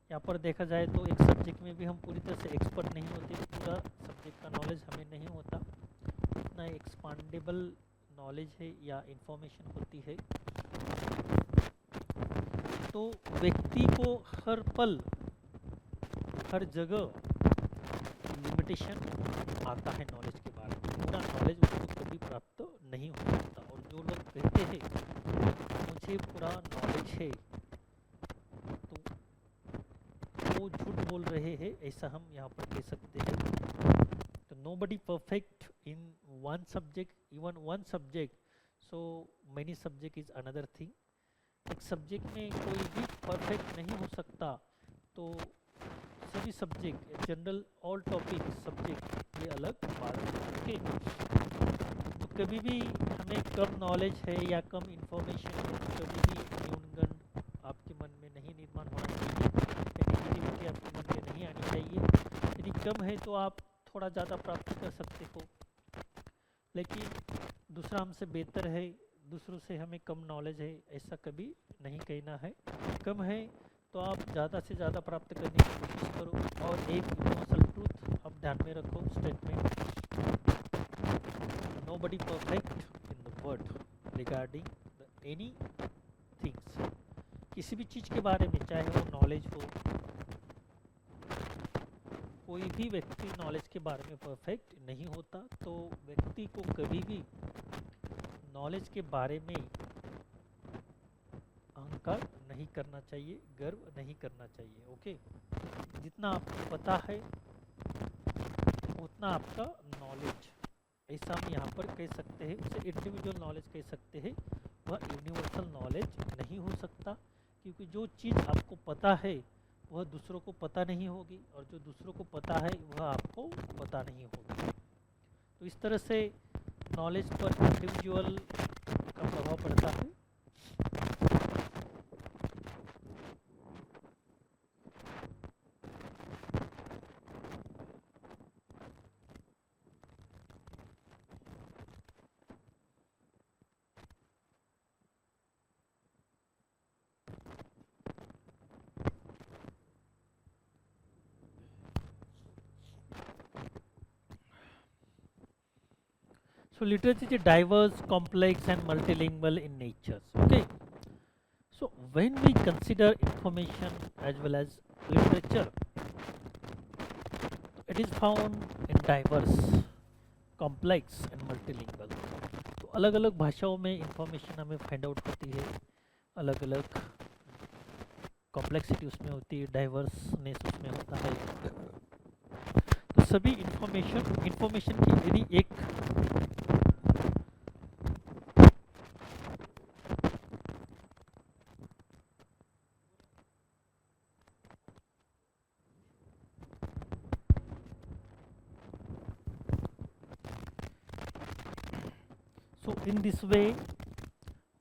यहाँ पर देखा जाए तो एक सब्जेक्ट में भी हम पूरी तरह से एक्सपर्ट नहीं होते, पूरा सब्जेक्ट का नॉलेज हमें नहीं होता, उतना एक्सपांडेबल नॉलेज है या इंफॉर्मेशन होती है। तो व्यक्ति को हर पल, हर जगह लिमिटेशन आता है नॉलेज के बारे में। पूरा नॉलेज उसको कभी प्राप्त नहीं हो सकता। और जो लोग कहते हैं मुझे पूरा नॉलेज है, तो वो झूठ बोल रहे हैं, ऐसा हम यहाँ पर कह सकते हैं। तो nobody perfect in one subject, even one subject, so many subject is another thing. एक सब्जेक्ट में कोई भी परफेक्ट नहीं हो सकता, तो सभी subject, general all topic subject, ये अलग बात है। ओके, तो कभी भी हमें कम नॉलेज है या कम इंफॉर्मेशन है, कभी भी न्यूनगंड आपके मन में नहीं निर्माण होना चाहिए, नेगेटिविटी आपके मन में नहीं आनी चाहिए। यदि कम है तो आप थोड़ा ज़्यादा प्राप्त कर सकते हो, लेकिन दूसरा हमसे बेहतर है, दूसरों से हमें कम नॉलेज है, ऐसा कभी नहीं कहना है। कम है तो आप ज़्यादा से ज़्यादा प्राप्त करने की कोशिश करो। और एक यूनिवर्सल ट्रूथ आप ध्यान में रखो, statement, nobody perfect in the world regarding any things. किसी भी चीज़ के बारे में, चाहे वो नॉलेज हो, कोई भी व्यक्ति नॉलेज के बारे में परफेक्ट नहीं होता, तो व्यक्ति को कभी भी नॉलेज के बारे में अहंकार नहीं करना चाहिए, गर्व नहीं करना चाहिए। ओके, जितना आपको पता है उतना आपका नॉलेज, ऐसा हम यहाँ पर कह सकते हैं, उसे इंडिविजुअल नॉलेज कह सकते हैं, वह यूनिवर्सल नॉलेज नहीं हो सकता, क्योंकि जो चीज़ आपको पता है वह दूसरों को पता नहीं होगी, और जो दूसरों को पता है वह आपको पता नहीं होगी। तो इस तरह से नॉलेज पर इंडिविजुअल का प्रभाव पड़ता है। So literature is diverse, complex and multilingual in nature. Okay. So when we consider information as well as literature, it is found in diverse, complex and multilingual. तो अलग अलग भाषाओं में इंफॉर्मेशन हमें फाइंड आउट होती है, अलग अलग कॉम्प्लेक्सिटी उसमें होती है, डाइवर्सनेस उसमें होता है। तो सभी इंफॉर्मेशन की यदि एक So in this way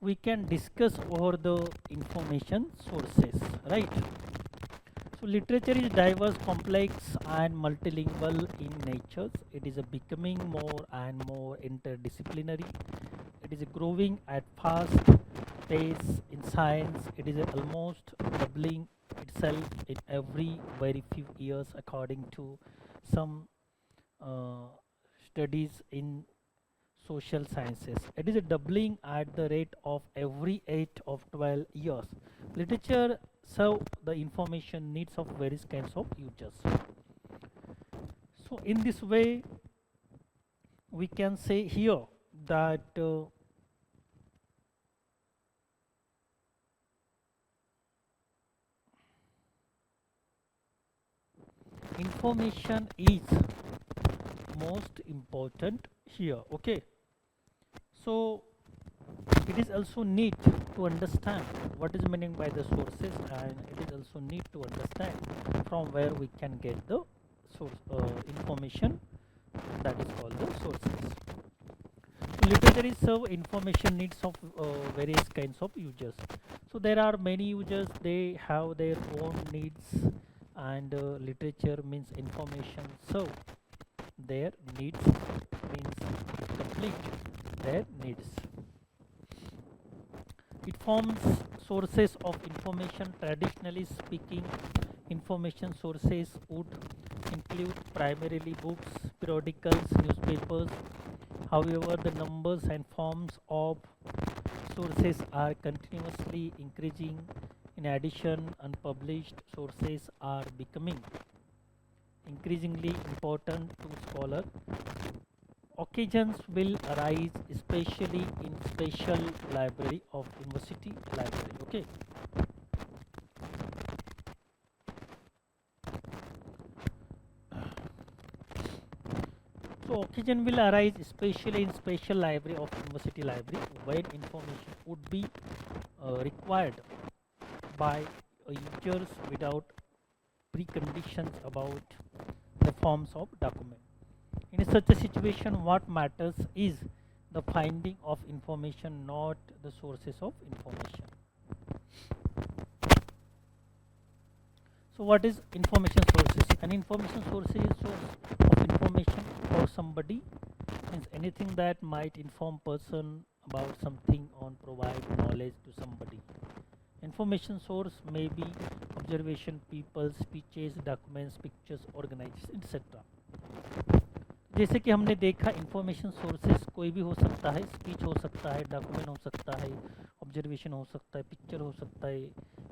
we can discuss over the information sources, right? So literature is diverse, complex and multilingual in nature. It is becoming more and more interdisciplinary. It is growing at fast pace in science. It is almost doubling itself in every very few years according to some studies in social sciences. It is doubling at the rate of every 8 of 12 years. Literature serve the information needs of various kinds of users. So in this way we can say here that information is most important here. Okay, so it is also need to understand what is meaning by the sources, and it is also need to understand from where we can get the source information, that is called the sources. So literature is serve information needs of various kinds of users. So there are many users, they have their own needs, and literature means information serve their needs, means complete their needs. It forms sources of information. Traditionally speaking, information sources would include primarily books, periodicals, newspapers. However, the numbers and forms of sources are continuously increasing. In addition, unpublished sources are becoming increasingly important to scholars. Occasions will arise especially in special library of university library. Okay, so occasion will arise especially in special library of university library when information would be required by users without preconditions about the forms of document. In such a situation, what matters is the finding of information, not the sources of information. So what is information sources? An information source is source of information for somebody, means anything that might inform person about something or provide knowledge to somebody. Information source may be observation, people, speeches, documents, pictures, organizations, etc. जैसे कि हमने देखा information sources कोई भी हो सकता है, speech हो सकता है, डॉक्यूमेंट हो सकता है, ऑब्जर्वेशन हो सकता है, पिक्चर हो सकता है,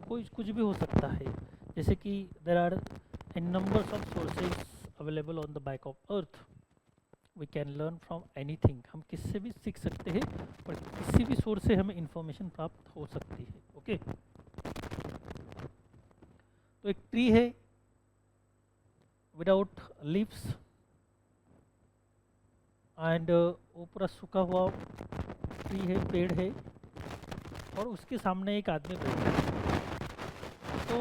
कोई कुछ भी हो सकता है। जैसे कि there are a numbers of sources available on the back of earth, we can learn from anything, हम किससे भी सीख सकते हैं और किसी भी सोर्स से हमें इंफॉर्मेशन प्राप्त हो सकती है। ओके, तो एक ट्री है विदाउट लीव्स एंड वो पूरा सूखा हुआ ट्री है, पेड़ है, और उसके सामने एक आदमी बैठा है। तो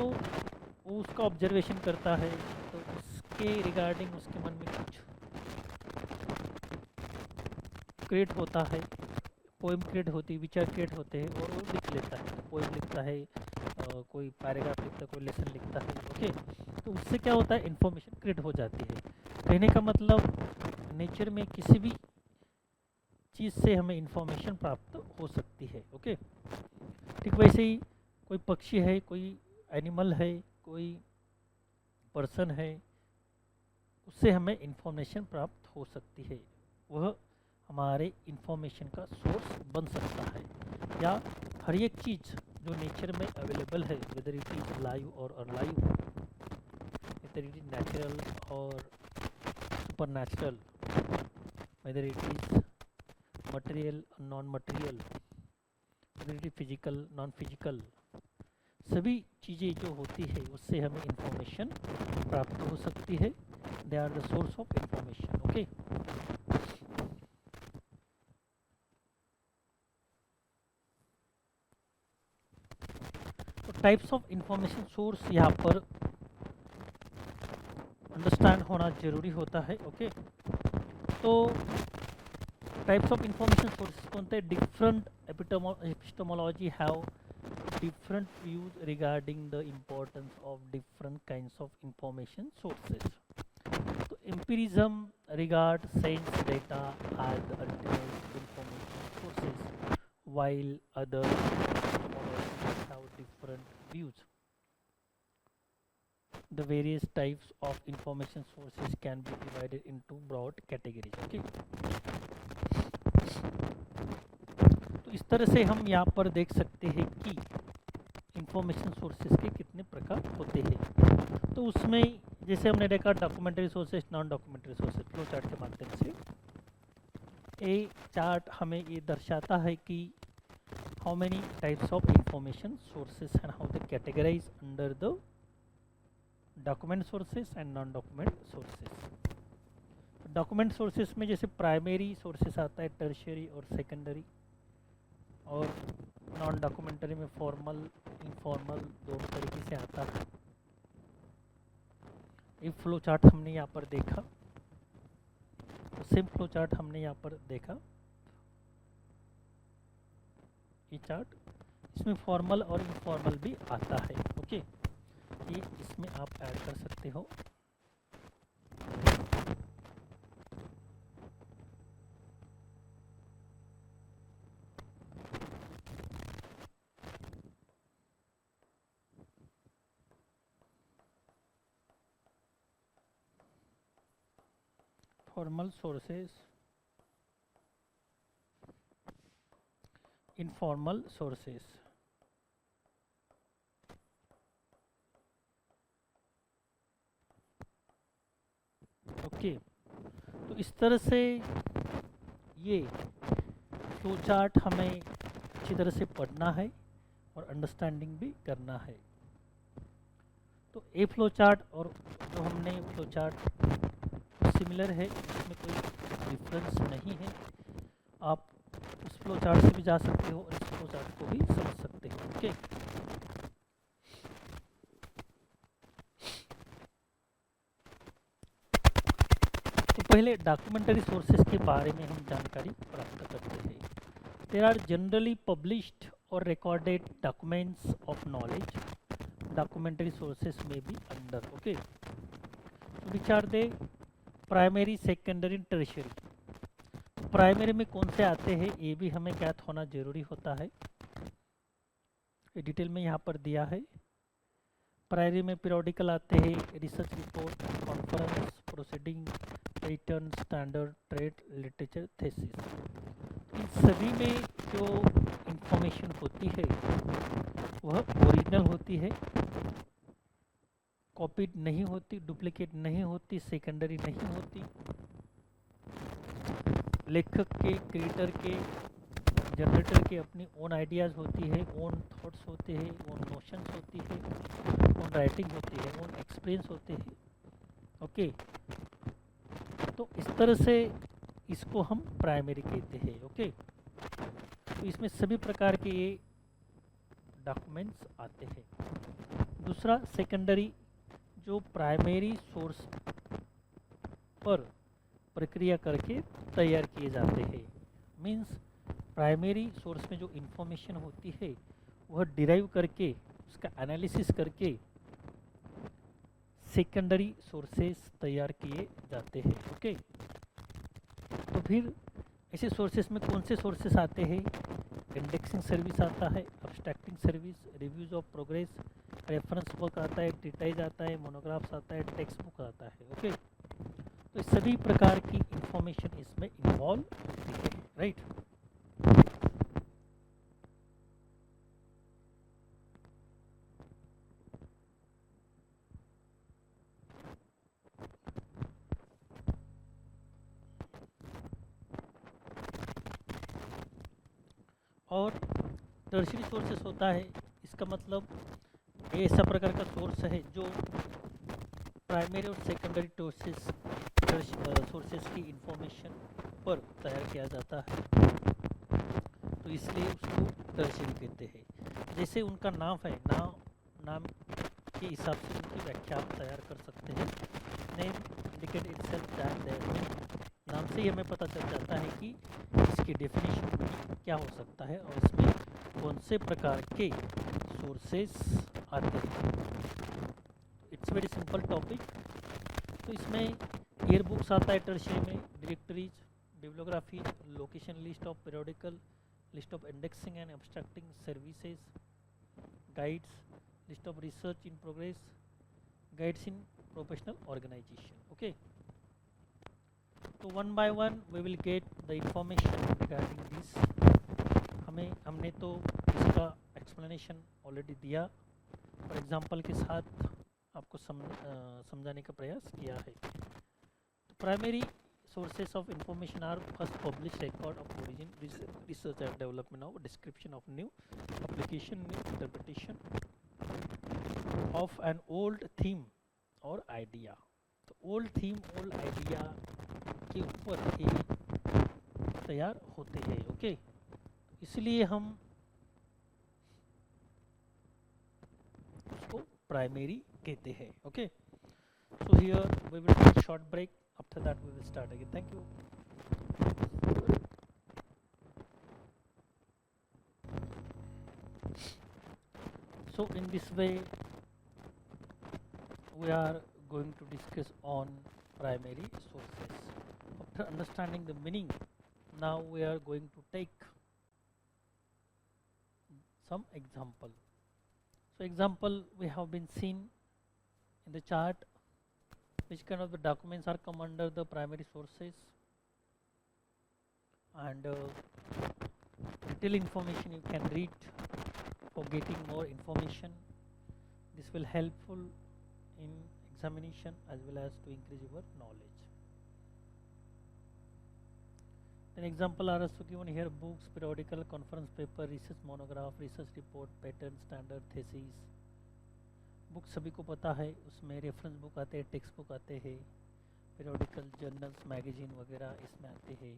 वो उसका ऑब्जर्वेशन करता है, तो उसके रिगार्डिंग उसके मन में कुछ क्रिएट होता है, पोएम क्रिएट होती है, विचार क्रिएट होते हैं और वो लिख लेता है। तो पोएम लिखता है, कोई पैराग्राफ लिखता है, कोई लेसन लिखता है। ओके, तो उससे क्या होता है, इंफॉर्मेशन क्रिएट हो जाती है। कहने का मतलब नेचर में किसी भी चीज़ से हमें इंफॉर्मेशन प्राप्त हो सकती है। ओके, ठीक वैसे ही कोई पक्षी है, कोई एनिमल है, कोई पर्सन है, उससे हमें इंफॉर्मेशन प्राप्त हो सकती है। वह हमारे इंफॉर्मेशन का सोर्स बन सकता है। या हर एक चीज़ जो नेचर में अवेलेबल है, वेदर इट इज़ लाइव और अनलाइव, वेदर इट इज नेचुरल और super natural, whether it is material non material, whether it is physical non physical, सभी चीज़ें जो होती है उससे हमें इंफॉर्मेशन प्राप्त हो सकती है। They are the source of information. Okay, तो टाइप्स ऑफ इंफॉर्मेशन सोर्स यहाँ पर अंडरस्टैंड होना जरूरी होता है। ओके, तो टाइप्स ऑफ इंफॉर्मेशन सोर्सेस कौन थे? Different epistemology have different views regarding the importance of different kinds of information sources. So empirism regards sense data as the ultimate information sources, while other epistemologies have different views. The various types of information sources can be divided into broad categories. Okay, तो इस तरह से हम यहाँ पर देख सकते हैं कि इंफॉर्मेशन सोर्सेज के कितने प्रकार होते हैं। तो उसमें जैसे हमने देखा documentary sources, non documentary sources, flow chart के माध्यम से ये चार्ट हमें ये दर्शाता है कि how many types of information sources and how they categorize under the document sources and non document sources. Document sources में जैसे प्राइमरी सोर्सेज आता है, टर्शियरी और सेकेंडरी, और नॉन डॉक्यूमेंट्री में फॉर्मल इनफॉर्मल दोनों तरीके से आता है। एक फ्लो चार्ट हमने यहाँ पर देखा, तो सेम फ्लो चार्ट हमने यहाँ पर देखा, ये चार्ट, इसमें फॉर्मल और इनफॉर्मल भी आता है। ओके, ये इसमें आप ऐड कर सकते हो। Formal sources, informal sources। Okay, तो इस तरह से ये फ्लो चार्ट हमें अच्छी तरह से पढ़ना है और अंडरस्टैंडिंग भी करना है। तो ए फ्लो चार्ट और जो हमने फ्लो चार्ट सिमिलर है, इसमें कोई डिफरेंस नहीं है। आप उस फ्लो चार्ट से भी जा सकते हो और इस फ्लो चार्ट को भी समझ सकते हो। ओके, तो पहले डॉक्यूमेंटरी सोर्सेज के बारे में हम जानकारी प्राप्त करते हैं। देयर आर जनरली पब्लिश्ड और recorded documents of knowledge, documentary sources में भी under. Okay, which are they? Primary, secondary, tertiary. Primary में कौन से आते हैं ये भी हमें ज्ञात होना जरूरी होता है। ये डिटेल में यहाँ पर दिया है। प्राइमरी में पीरियोडिकल आते हैं, research report, conference, proceeding, return, standard, trade, literature, thesis. इन सभी में जो इंफॉर्मेशन होती है वह ओरिजिनल होती है, कॉपीड नहीं होती, डुप्लीकेट नहीं होती, सेकेंडरी नहीं होती। लेखक के, क्रिएटर के, जनरेटर के अपनी ओन आइडियाज़ होती है, ओन थॉट्स होते हैं, ओन नोशंस होती है, ओन राइटिंग होती है, ओन एक्सपीरियंस होते हैं। ओके, तो इस तरह से इसको हम प्राइमरी कहते हैं। ओके, तो इसमें सभी प्रकार के ये डॉक्यूमेंट्स आते हैं। दूसरा सेकेंडरी, जो प्राइमरी सोर्स पर प्रक्रिया करके तैयार किए जाते हैं। मींस प्राइमरी सोर्स में जो इंफॉर्मेशन होती है वह डिराइव करके, उसका एनालिसिस करके सेकेंडरी सोर्सेस तैयार किए जाते हैं। ओके, तो फिर ऐसे सोर्सेस में कौन से सोर्सेस आते हैं? इंडेक्सिंग सर्विस आता है, abstracting service, reviews of progress, reference book आता है, ट्रीटाइज आता है, मोनोग्राफ्स आता है, टेक्स्ट बुक आता है। ओके, तो सभी प्रकार की इंफॉर्मेशन इसमें इन्वॉल्व होती है, राइट। और टर्शियरी सोर्सेस होता है, इसका मतलब ये ऐसा प्रकार का सोर्स है जो प्राइमरी और सेकेंडरी सोर्सेस की इंफॉर्मेशन पर तैयार किया जाता है, तो इसलिए उसको टर्शियरी कहते हैं। जैसे उनका नाम है, नाम के हिसाब से उनकी व्याख्या आप तैयार कर सकते हैं। Name indicate itself that there, नाम से ही हमें पता चल जाता है कि इसकी डेफिनेशन क्या हो सकता है और इसमें कौन से प्रकार के सोर्सेस आते हैं। It's very simple topic. तो इसमें ईयर बुक्स आता है टर्शियरी में, directories, bibliography, location list of periodical, list of indexing and abstracting services, guides, list of research in progress, guides in professional organisation. Okay, तो one by one we will get the information regarding this. हमने तो इसका explanation already दिया और example के साथ आपको समझाने का प्रयास किया है। तो primary sources of information are first published record of origin, research and development of description of new application, new interpretation of an old theme और idea। तो old theme, old idea के ऊपर ये तैयार होते हैं। ओके, इसलिए हम उसको प्राइमरी कहते हैं। Okay, so here we will take a short break, after that we will start again. Thank you. So in this way we are going to discuss on primary sources. After understanding the meaning, now we are going to take some example. So example we have been seen in the chart, which kind of the documents are come under the primary sources, and detailed information you can read for getting more information. This will helpful in examination as well as to increase your knowledge. Then example are also given here: books, periodical, conference paper, research monograph, research report, patent, standard, thesis. Book सभी को पता है, उसमें reference book आते हैं, text book आते हैं, periodical, journals, magazine वगैरह इसमें आते हैं।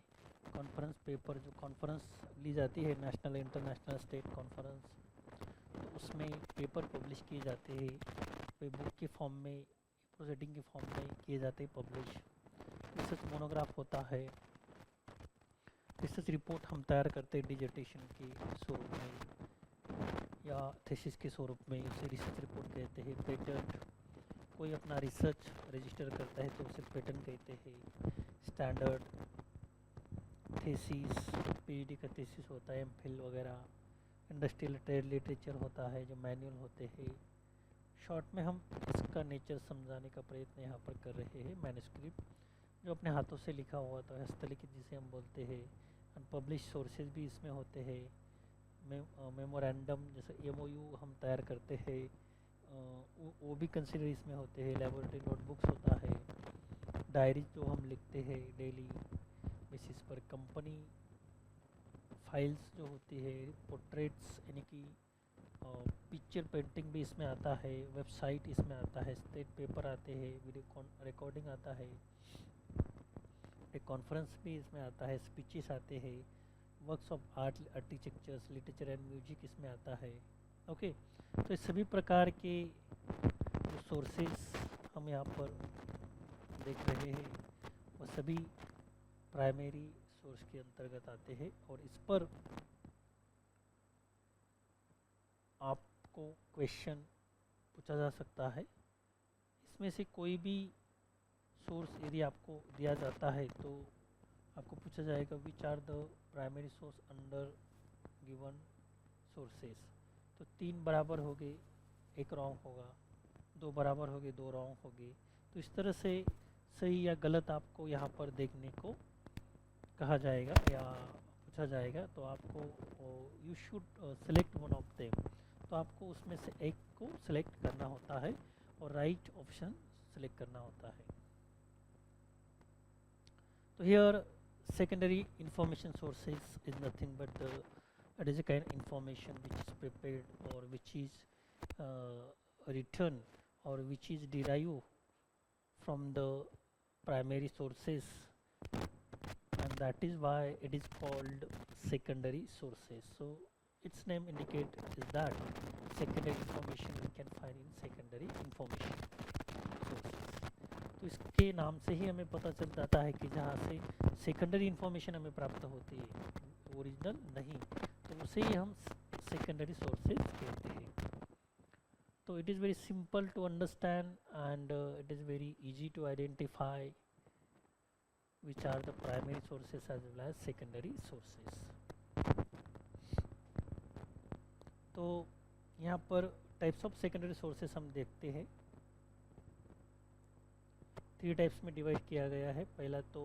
कॉन्फ्रेंस पेपर, जो कॉन्फ्रेंस ली जाती है, नेशनल, इंटरनेशनल, स्टेट कॉन्फ्रेंस, तो उसमें पेपर पब्लिश किए जाते हैं, कोई बुक के फॉर्म में, प्रोसीडिंग के फॉर्म में किए जाते हैं पब्लिश। रिसर्च मोनोग्राफ होता है, रिसर्च रिपोर्ट हम तैयार करते हैं डिजर्टेशन के स्वरूप में या थीसिस के स्वरूप में, उसे रिसर्च रिपोर्ट कहते हैं। पेटेंट, कोई अपना रिसर्च रजिस्टर करता है तो उसे पेटेंट कहते हैं। स्टैंडर्ड, थीसिस, पीएचडी का थीसिस होता है, एमफिल वगैरह। इंडस्ट्रियल ट्रेड लिटरेचर होता है, जो मैनुअल होते हैं। शॉर्ट में हम इसका नेचर समझाने का प्रयत्न यहाँ पर कर रहे हैं। मैन्युस्क्रिप्ट, जो अपने हाथों से लिखा हुआ होता है, हस्तलिखित जिसे हम बोलते हैं। अनपब्लिश सोर्सेज भी इसमें होते हैं। मेमोरेंडम, जैसे एमओयू हम तैयार करते हैं वो भी कंसिडर इसमें होते हैं। लेबोरेटरी नोटबुक्स होता है, डायरी जो हम लिखते हैं डेली बेसिस पर, कंपनी फाइल्स जो होती है, पोर्ट्रेट्स यानी कि पिक्चर पेंटिंग भी इसमें आता है, वेबसाइट इसमें आता है, स्टेट पेपर आते हैं, वीडियो रिकॉर्डिंग आता है, एक कॉन्फ्रेंस भी इसमें आता है, स्पीचेस आते हैं, works of art, architectures, literature and music इसमें आता है। ओके, तो इस सभी प्रकार के जो सोर्सेस हम यहाँ पर देख रहे हैं वो सभी प्राइमरी सोर्स के अंतर्गत आते हैं, और इस पर आपको क्वेश्चन पूछा जा सकता है। इसमें से कोई भी सोर्स यदि आपको दिया जाता है तो आपको पूछा जाएगा which are the primary source under given sources. तो 3 बराबर हो गए, 1 रॉन्ग होगा, 2 बराबर हो गए, 2 रॉन्ग हो गए। तो इस तरह से सही या गलत आपको यहाँ पर देखने को कहा जाएगा या पूछा जाएगा। तो आपको you should select one of them, तो आपको उसमें से एक को सिलेक्ट करना होता है और राइट ऑप्शन सिलेक्ट करना होता है। तो here secondary information sources is nothing but it is a kind of information which is prepared or which is written or which is derived from the primary sources, and that is why it is called secondary sources. So its name indicate is that secondary information we can find in secondary information sources. तो इसके नाम से ही हमें पता चल जाता है कि जहाँ से सेकेंडरी इंफॉर्मेशन हमें प्राप्त होती है, ओरिजिनल नहीं, तो उसे ही हम सेकेंडरी सोर्सेज कहते हैं। तो it is very simple to understand and it is very easy to identify which are the primary sources as well as secondary sources. तो यहाँ पर टाइप्स ऑफ सेकेंडरी सोर्सेज हम देखते हैं, 3 टाइप्स में डिवाइड किया गया है। पहला तो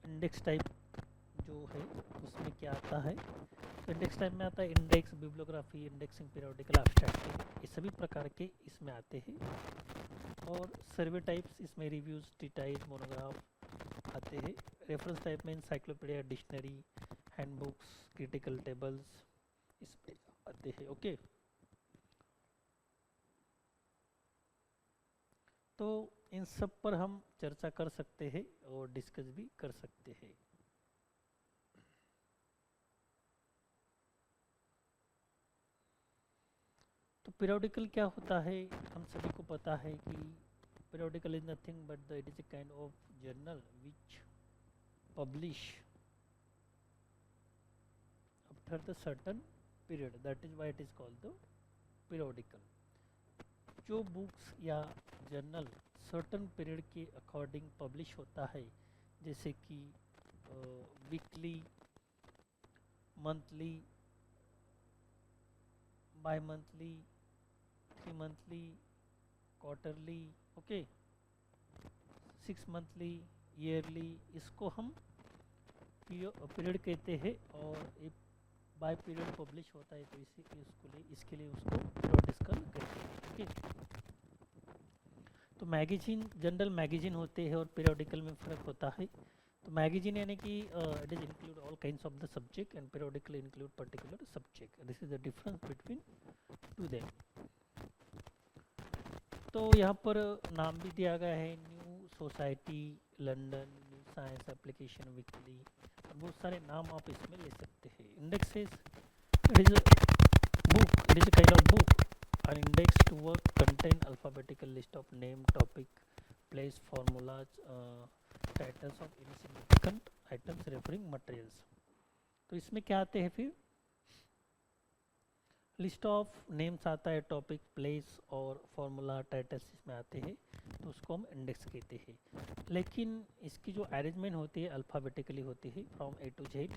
इंडेक्स टाइप जो है उसमें क्या आता है, तो इंडेक्स टाइप में आता है इंडेक्स, बिब्लियोग्राफी, इंडेक्सिंग, पीरियोडिकल, एब्स्ट्रैक्टिंग, ये सभी प्रकार के इसमें आते हैं। और सर्वे टाइप्स इसमें रिव्यूज, ट्रीटाइज, मोनोग्राफ आते हैं। रेफरेंस टाइप में encyclopedia, dictionary, handbooks, critical tables इसमें आते हैं। ओके, तो इन सब पर हम चर्चा कर सकते हैं और डिस्कस भी कर सकते हैं। तो पीरियोडिकल क्या होता है, हम सभी को पता है कि periodical is nothing but it is a kind of journal which publish after the certain period, that is why it is called the periodical. जो बुक्स या जर्नल सर्टन पीरियड के अकॉर्डिंग पब्लिश होता है, जैसे कि weekly, monthly, by monthly, 3 monthly, quarterly, okay, 6 monthly, yearly, इसको हम period कहते हैं। और एक बाय पीरियड पब्लिश होता है तो इसके लिए उसको पीरियोडिकल कहते हैं। ओके, तो मैगजीन, जनरल मैगजीन होते हैं और पीरियोडिकल में फ़र्क होता है। तो मैगजीन यानी कि it is include all kinds of the subject and periodical include particular subject, this is the difference between two them. तो यहाँ पर नाम भी दिया गया है, new society London, new science application weekly, और बहुत सारे नाम आप इसमें ले सकते हैं। Indexes, it is book, it is kind of book, an index to work contain alphabetical list of name, topic, place, formulas, titles of insignificant items referring materials। तो इसमें क्या आते हैं फिर, लिस्ट ऑफ नेम्स आता है, टॉपिक, प्लेस और formula, titles इसमें आते हैं, तो उसको हम इंडेक्स कहते हैं। लेकिन इसकी जो अरेंजमेंट होती है अल्फ़ाबेटिकली होती है फ्रॉम ए टू जेड।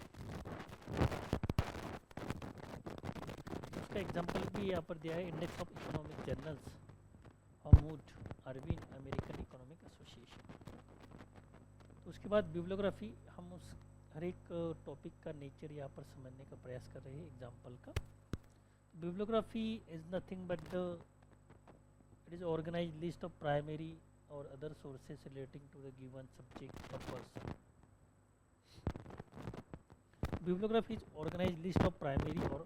उसका एग्जांपल भी यहाँ पर दिया है, इंडेक्स ऑफ इकोनॉमिक जर्नल्स, मूड, अरविंद, अमेरिकन इकोनॉमिक एसोसिएशन। तो उसके बाद बिब्लियोग्राफी, हम उस हर एक टॉपिक का नेचर यहाँ पर समझने का प्रयास कर रहे हैं एग्जाम्पल का। Bibliography is nothing but it is organized list of primary or other sources relating to the given subject or person. Bibliography is organized list of primary or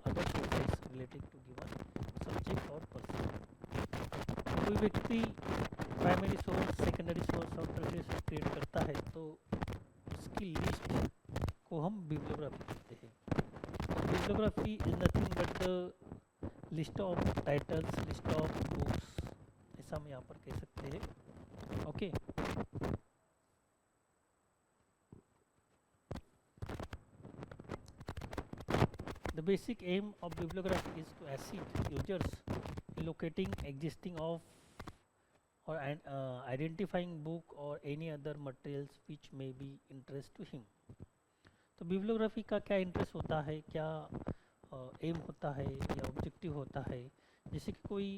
other sources relating to given subject or person. कोई व्यक्ति primary source, secondary source और tertiary source create करता है तो उसकी list को हम bibliography कहते हैं। Bibliography is nothing but the list of titles, list of books, ऐसा हम यहाँ पर कह सकते हैं। Okay, the basic aim of bibliography is to assist users in locating existing of or identifying book or any other materials which may be interest to him। तो bibliography का क्या इंटरेस्ट होता है, क्या एम होता है या ऑब्जेक्टिव होता है। जैसे कि कोई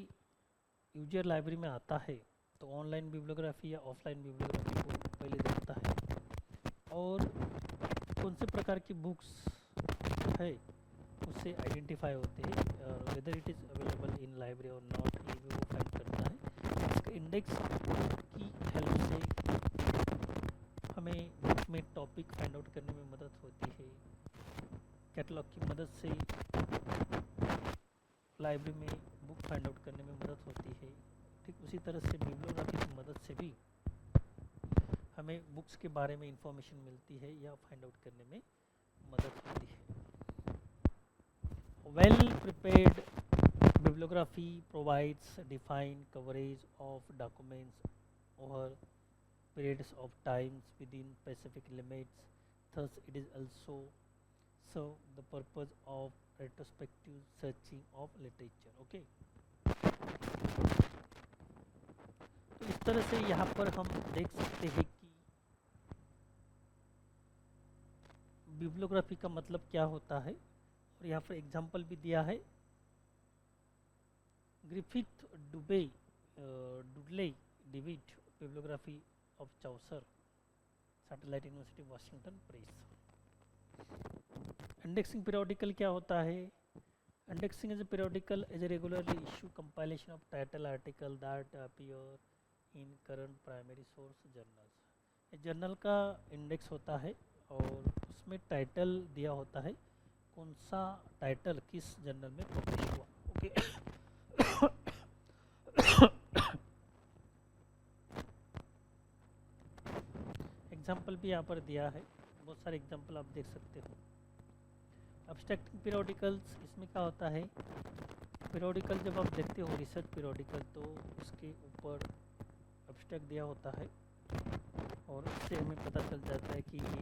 यूजर लाइब्रेरी में आता है तो ऑनलाइन बिब्लियोग्राफी या ऑफलाइन बिब्लियोग्राफी को पहले देखता है और कौन से प्रकार की बुक्स है उससे आइडेंटिफाई होते हैं, whether it is available in library और नॉट, ये भी वो फाइंड करता है। इसका इंडेक्स की हेल्प से हमें बुक में टॉपिक फाइंड आउट करने में मदद होती है। कैटलॉग की मदद से लाइब्रेरी में बुक फाइंड आउट करने में मदद होती है। ठीक उसी तरह से बिब्लियोग्राफी की मदद से भी हमें बुक्स के बारे में इंफॉर्मेशन मिलती है या फाइंड आउट करने में मदद होती है। Well prepared bibliography provides defined coverage of documents over periods of times within specific limits. Thus, it is also serve the purpose of retrospective searching of literature. Okay. तो इस तरह से यहाँ पर हम देख सकते हैं कि बिब्लियोग्राफी का मतलब क्या होता है और यहाँ पर एग्जाम्पल भी दिया है। Griffith Dudley David bibliography of Chaucer, satellite university Washington press. Indexing periodical क्या होता है? Indexing is a periodical is a regularly issue compilation of title article that appear in current primary source journals. Journal का index होता है और उसमें title दिया होता है, कौन सा टाइटल किस जर्नल में पब्लिश हुआ। ओके, एग्जाम्पल भी यहाँ पर दिया है, बहुत सारे एग्जाम्पल आप देख सकते हो। अब्स्ट्रैक्टिंग पीरियोडिकल्स, इसमें क्या होता है, पीरियोडिकल जब आप देखते हो रिसर्च पीरियोडिकल तो उसके ऊपर अब्स्ट्रैक्ट दिया होता है और उससे हमें पता चल जाता है कि ये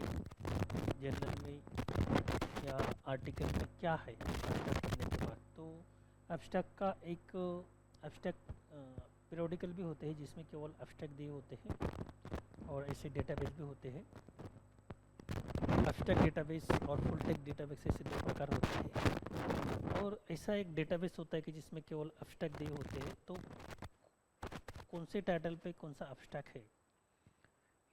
जर्नल में या आर्टिकल में क्या है करने के बाद। तो एब्स्ट्रैक्ट का एक एब्स्ट्रैक्ट पीरियोडिकल भी होते हैं जिसमें केवल एब्स्ट्रैक्ट दिए होते हैं और ऐसे डेटाबेस भी होते हैं। एब्स्ट्रैक्ट डेटाबेस और फुल टेक्स्ट डेटाबेस ऐसे दो प्रकार होते हैं और ऐसा एक डेटाबेस होता है कि जिसमें केवल एब्स्ट्रैक्ट दिए होते हैं। तो कौन से टाइटल पे कौन सा एब्स्ट्रैक्ट है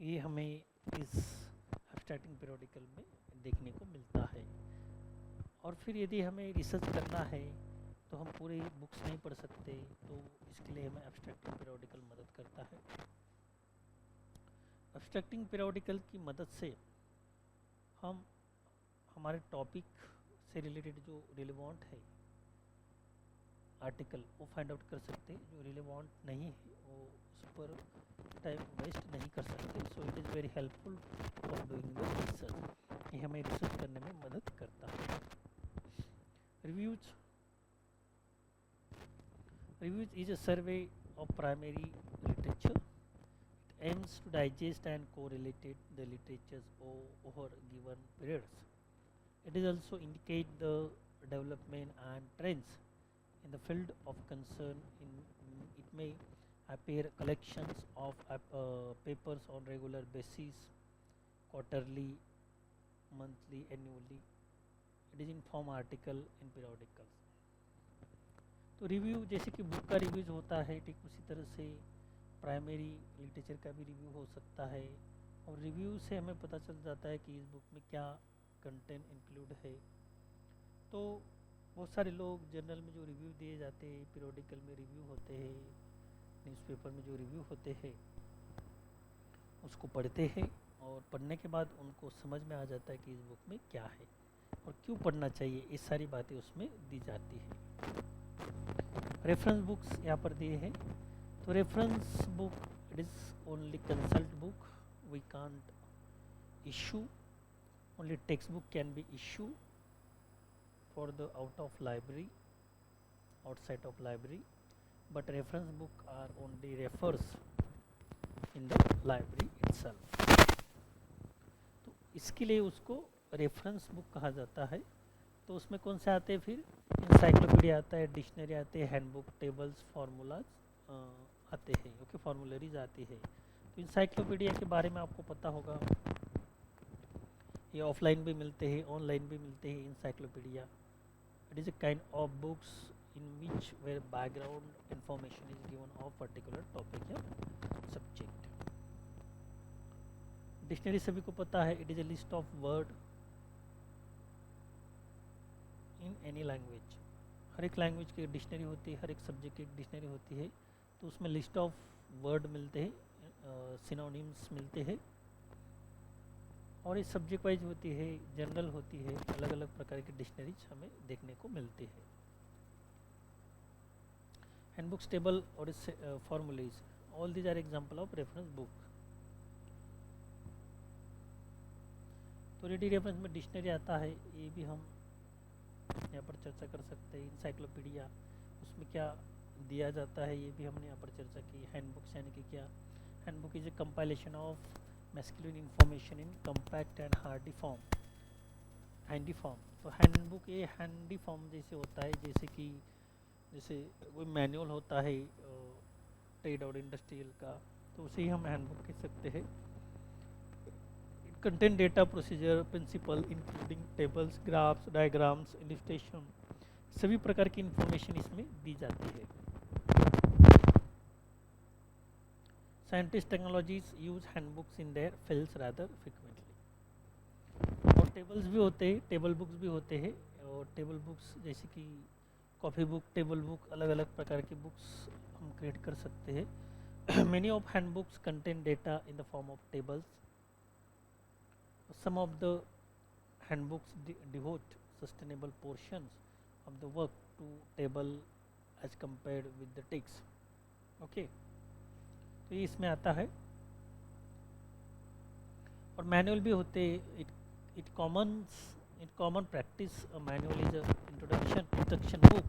ये हमें इस एब्स्ट्रैक्टिंग पीरियोडिकल में देखने को मिलता है। और फिर यदि हमें रिसर्च करना है तो हम पूरी बुक्स नहीं पढ़ सकते, तो इसके लिए हमें एब्स्ट्रैक्टिंग पीरियोडिकल मदद करता है। एब्स्ट्रैक्टिंग पीरियोडिकल की मदद से हम हमारे टॉपिक से रिलेटेड जो रिलेवेंट है आर्टिकल वो फाइंड आउट कर सकते हैं, जो रिलेवेंट नहीं है वो उस पर टाइम वेस्ट नहीं कर सकते। So it is very helpful for doing the research, ये हमें रिसर्च करने में मदद करता है। Reviews, reviews is a survey of primary literature. It aims to digest and correlate the literatures over given periods. It is also indicate the development and trends in the field of concern. It may appear collections of papers on regular basis, quarterly, monthly, annually. It is inform article in periodicals. तो review जैसे कि book का reviews होता है, ठीक उसी तरह से प्राइमरी लिटरेचर का भी रिव्यू हो सकता है और रिव्यू से हमें पता चल जाता है कि इस बुक में क्या कंटेंट इंक्लूड है। तो बहुत सारे लोग जर्नल में जो रिव्यू दिए जाते हैं, पीरियोडिकल में रिव्यू होते हैं, न्यूज़पेपर में जो रिव्यू होते हैं उसको पढ़ते हैं, और पढ़ने के बाद उनको समझ में आ जाता है कि इस बुक में क्या है और क्यों पढ़ना चाहिए, ये सारी बातें उसमें दी जाती है। रेफरेंस बुक्स यहाँ पर दिए हैं। तो reference book it is only consult book, we can't issue, only text book can be issue for the out of library, outside of library, but reference book are only refers in the library itself. तो इसके लिए उसको reference book कहा जाता है। तो उसमें कौन से आते हैं फिर, इंसाइक्लोपीडिया आता है, डिक्शनरी आते हैं, हैंडबुक, टेबल्स, फार्मूलाज आते हैं, ओके, फार्मूलरीज आती है। तो इंसाइक्लोपीडिया के बारे में आपको पता होगा, ये ऑफलाइन भी मिलते हैं, ऑनलाइन भी मिलते हैं encyclopedia. It is a kind of books in which where background information is given of particular topic या subject. डिक्शनरी सभी को पता है, it is a list of word in any language. हर एक लैंग्वेज की डिक्शनरी होती है, हर एक सब्जेक्ट की डिक्शनरी होती है, तो उसमें लिस्ट ऑफ वर्ड मिलते हैं, सिनोनिम्स मिलते हैं, और ये सब्जेक्ट वाइज होती है, जनरल होती है, अलग अलग प्रकार की डिक्शनरीज हमें देखने को मिलती है। हैंडबुक्स, टेबल और formulae, all these are example of reference book. तो रेडी रेफरेंस में डिक्शनरी आता है, ये भी हम यहाँ पर चर्चा कर सकते हैं। इंसाइक्लोपीडिया, उसमें क्या दिया जाता है ये भी हमने यहाँ पर चर्चा की। हैंडबुक्स यानी कि क्या, handbook is a compilation of masculine information in compact and Hardy form, handy form. तो हैंडबुक ये हैंडी फॉर्म जैसे होता है, जैसे कि जैसे कोई मैनुअल होता है ट्रेड और इंडस्ट्रियल का, तो उसे ही हम हैंडबुक कह सकते हैं। It contain data, procedure, principle including tables, graphs, diagrams, illustration, सभी प्रकार की इंफॉर्मेशन इसमें दी जाती है। Scientist technologies use handbooks in their fields rather frequently. और टेबल्स भी होते हैं, टेबल बुक्स भी होते हैं, और टेबल बुक्स जैसे कि कॉफ़ी बुक, टेबल बुक, अलग अलग प्रकार की बुक्स हम क्रिएट कर सकते हैं। Many of handbooks contain data in the form of tables. Some of the handbooks devote sustainable portions of the work to table as compared with the text, okay. तो ये इसमें आता है। और मैनुअल भी होते, it common practice manual is instruction book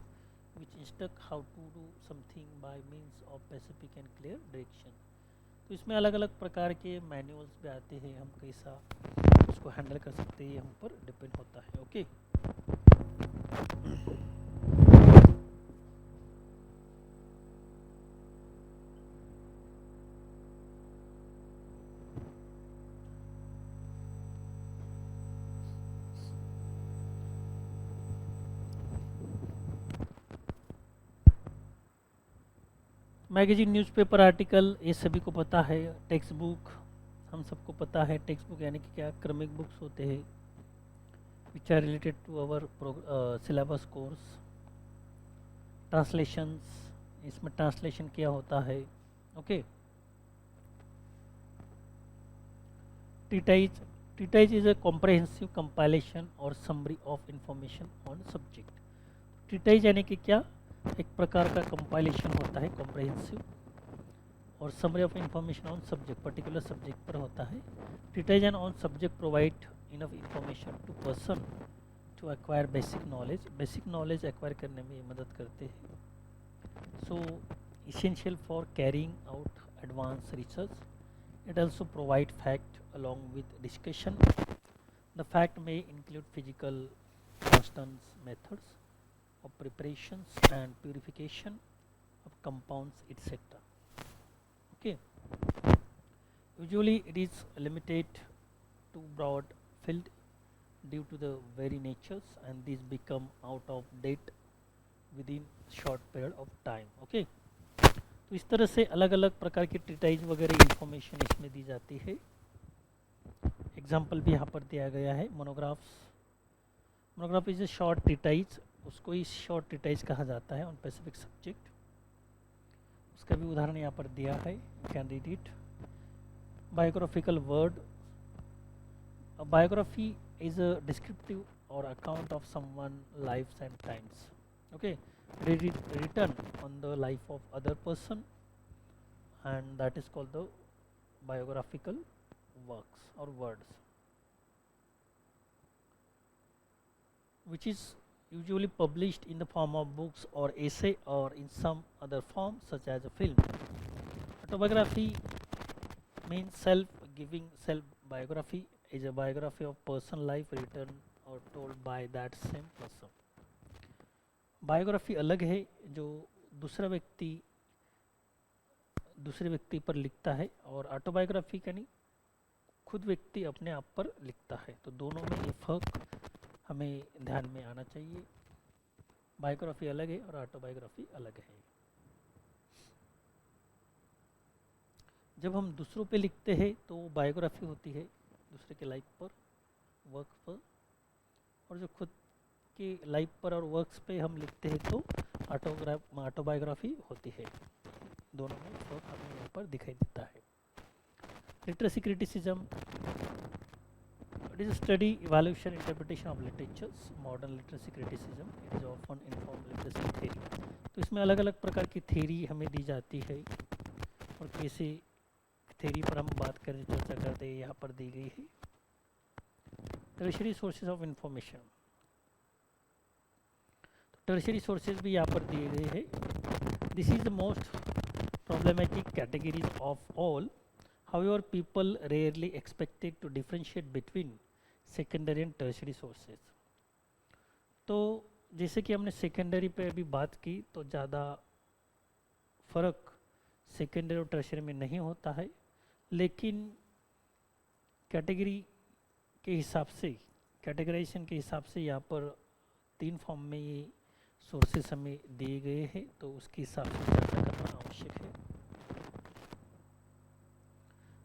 which instruct how to do something by means of specific and clear direction. तो इसमें अलग अलग प्रकार के मैनुअल्स भी आते हैं, हम कैसा उसको हैंडल कर सकते हैं ये हम पर डिपेंड होता है, ओके। मैगजीन, न्यूज़पेपर, आर्टिकल, ये सभी को पता है। टेक्स्ट बुक, हम सबको पता है टेक्स्ट बुक यानी कि क्या, क्रमिक बुक्स होते हैं which are related to our syllabus course. Translations, इसमें ट्रांसलेशन क्या होता है, okay. Treatise is a comprehensive compilation और summary of information on subject. Treatise यानी कि क्या, एक प्रकार का कंपाइलेशन होता है कॉम्प्रहेंसिव, और summary of information on subject, particular subject पर होता है। Treatise and on subject provide enough information to person to acquire basic knowledge acquire करने में मदद करते हैं। सो essential for carrying out advanced research. It also provide fact along with discussion. The fact may include physical constants, methods of preparations and purification of compounds, etc. Okay. Usually it is limited to broad field due to the very natures, and these become out of date within short period of time. Okay. तो इस तरह से अलग अलग प्रकार की treatise वगैरह information इसमें दी जाती है। एग्जाम्पल भी यहाँ पर दिया गया है। Monograph is a short treatise उसको ही शॉर्ट ट्रीटाइज कहा जाता है ऑन स्पेसिफिक सब्जेक्ट। उसका भी उदाहरण यहाँ पर दिया है, you can read it. Biographical word, biography is a descriptive or account of someone lives and times, okay, written on the life of other person, and that is called the biographical works or words, which is usually published in the form of books or essay or in some other form such as a film. Autobiography means self-giving. Self-biography is a biography of person life written or told by that same person. Biography अलग है जो दूसरे व्यक्ति पर लिखता है, और autobiography यानी खुद व्यक्ति अपने आप पर लिखता है। तो दोनों में ये फर्क हमें ध्यान में आना चाहिए। बायोग्राफी अलग है और ऑटोबायोग्राफी अलग है। जब हम दूसरों पे लिखते हैं तो बायोग्राफी होती है दूसरे के लाइफ पर, वर्क पर, और जो खुद के लाइफ पर और वर्क्स पे हम लिखते हैं तो ऑटोबायोग्राफी होती है। दोनों में फर्क हमें यहाँ पर दिखाई देता है। Literacy criticism, it is study evaluation interpretation of literatures. Modern literacy criticism it is often inform literacy theory. तो इसमें अलग अलग प्रकार की थ्योरी हमें दी जाती है, और कैसे थ्योरी पर हम बात करें, चर्चा करते हैं, यहाँ पर दी गई है। Tertiary sources of information, tertiary sources भी यहाँ पर दिए गए हैं। This is the most problematic categories of all. However, people rarely expected to differentiate between secondary and tertiary sources. तो जैसे कि हमने सेकेंडरी पे अभी बात की, तो ज़्यादा फर्क सेकेंडरी और टर्शियरी में नहीं होता है, लेकिन कैटेगरी के हिसाब से, कैटेगराइजेशन के हिसाब से यहाँ पर 3 फॉर्म में ये सोर्सेस हमें दिए गए हैं, तो उसके हिसाब से चर्चा करना आवश्यक है।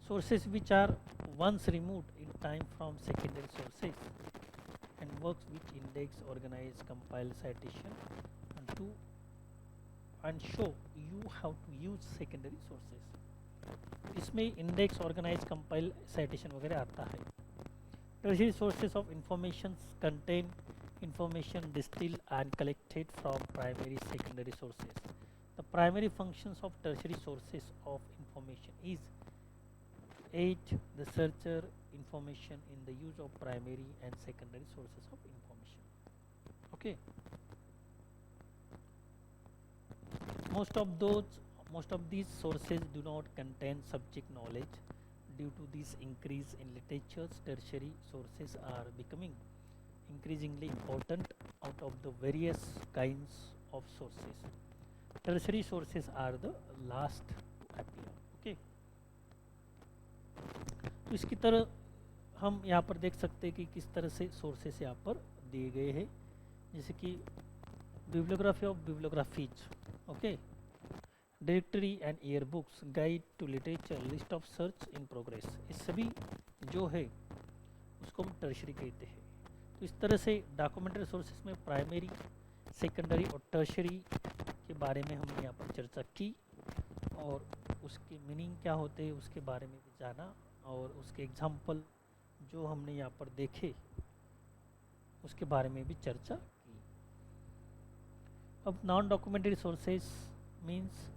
Sources which are once removed in time from secondary sources and works which index, organize, compile citation and show you how to use secondary sources. इसमें इंडेक्स, ऑर्गेनाइज, कंपाइल, साइटेशन वगैरह आता है। Tertiary sources of information contain information distilled and collected from primary secondary sources. The primary functions of tertiary sources of information is aid the searcher information in the use of primary and secondary sources of information. Okay, most of these sources do not contain subject knowledge. Due to this increase in literatures, tertiary sources are becoming increasingly important out of the various kinds of sources. Tertiary sources are the last to appear. Okay, तो इसकी तरह हम यहाँ पर देख सकते हैं कि किस तरह से सोर्सेस यहाँ पर दिए गए हैं, जैसे कि bibliography of bibliographies, okay, directory and year books, guide to literature, list of search in progress. ये सभी जो है उसको हम टर्शियरी कहते हैं। तो इस तरह से डॉक्यूमेंट्री सोर्सेस में प्राइमरी, सेकेंडरी और टर्शियरी के बारे में हमने यहाँ पर चर्चा की, और उसके मीनिंग क्या होते हैं उसके बारे में भी जाना, और उसके एग्जाम्पल जो हमने यहाँ पर देखे उसके बारे में भी चर्चा की। अब non documentary sources means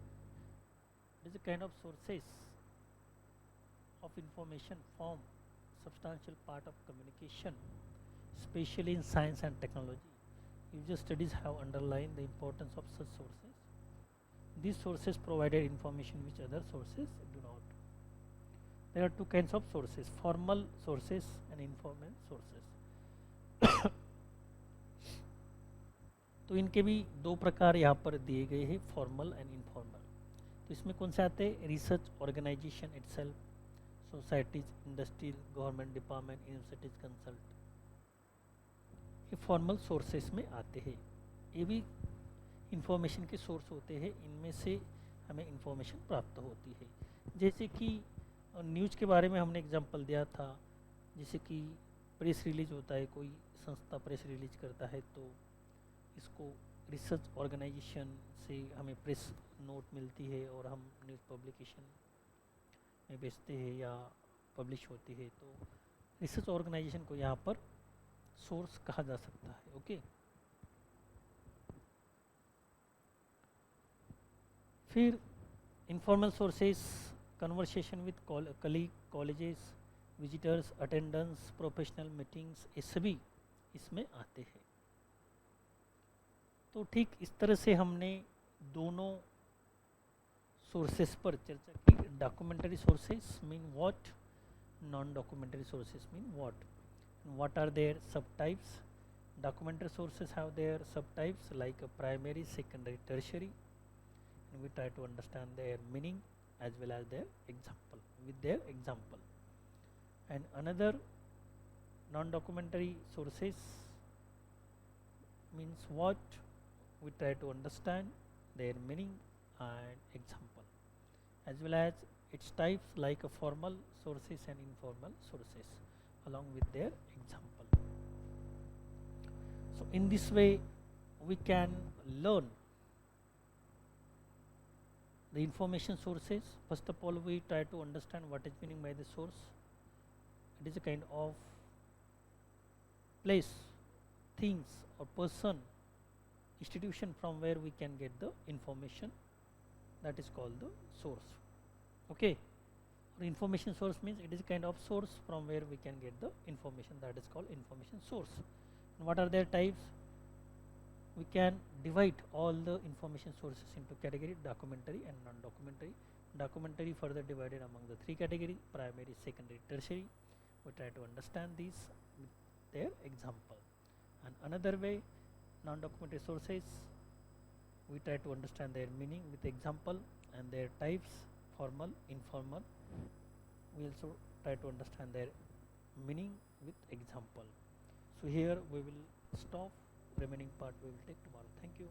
it is a kind of sources of information form substantial part of communication, especially in science and technology. User studies have underlined the importance of such sources. These sources provided information which other sources do not. There are two kinds of sources: formal sources and informal sources. तो इनके भी 2 प्रकार यहाँ पर दिए गए हैं, formal and informal. तो इसमें कौन से आते हैं? Research organization itself, societies, industrial, government department, universities, consult, ये फॉर्मल सोर्सेस में आते हैं। ये भी इंफॉर्मेशन के सोर्स होते हैं, इनमें से हमें इंफॉर्मेशन प्राप्त होती है। जैसे कि न्यूज़ के बारे में हमने एग्जांपल दिया था, जैसे कि प्रेस रिलीज होता है, कोई संस्था प्रेस रिलीज करता है तो इसको रिसर्च ऑर्गेनाइजेशन से हमें प्रेस नोट मिलती है और हम न्यूज़ पब्लिकेशन में बेचते हैं या पब्लिश होती है, तो रिसर्च ऑर्गेनाइजेशन को यहाँ पर सोर्स कहा जा सकता है। ओके, फिर informal sources, conversation with colleague, colleges, visitors, attendance, professional meetings, ये सभी इसमें आते हैं। तो ठीक इस तरह से हमने दोनों सोर्सेस पर चर्चा की। Documentary sources mean what, non documentary sources mean what are their sub types. Documentary sources have their subtypes like a primary, secondary, tertiary, and we try to understand their meaning as well as their example with their example. And another non-documentary sources means what, we try to understand their meaning and example, as well as its types like a formal sources and informal sources along with their example. So in this way we can learn the information sources. First of all, we try to understand what is meaning by the source. It is a kind of place, things or person, institution from where we can get the information, that is called the source. Okay, the information source means it is a kind of source from where we can get the information, that is called information source. And what are their types? We can divide all the information sources into category: documentary and non-documentary. Documentary further divided among the three categories: primary, secondary, tertiary. We try to understand these with their example. And another way, non-documentary sources, we try to understand their meaning with example and their types: formal, informal. We also try to understand their meaning with example. So here we will stop. Remaining part we will take tomorrow. Thank you.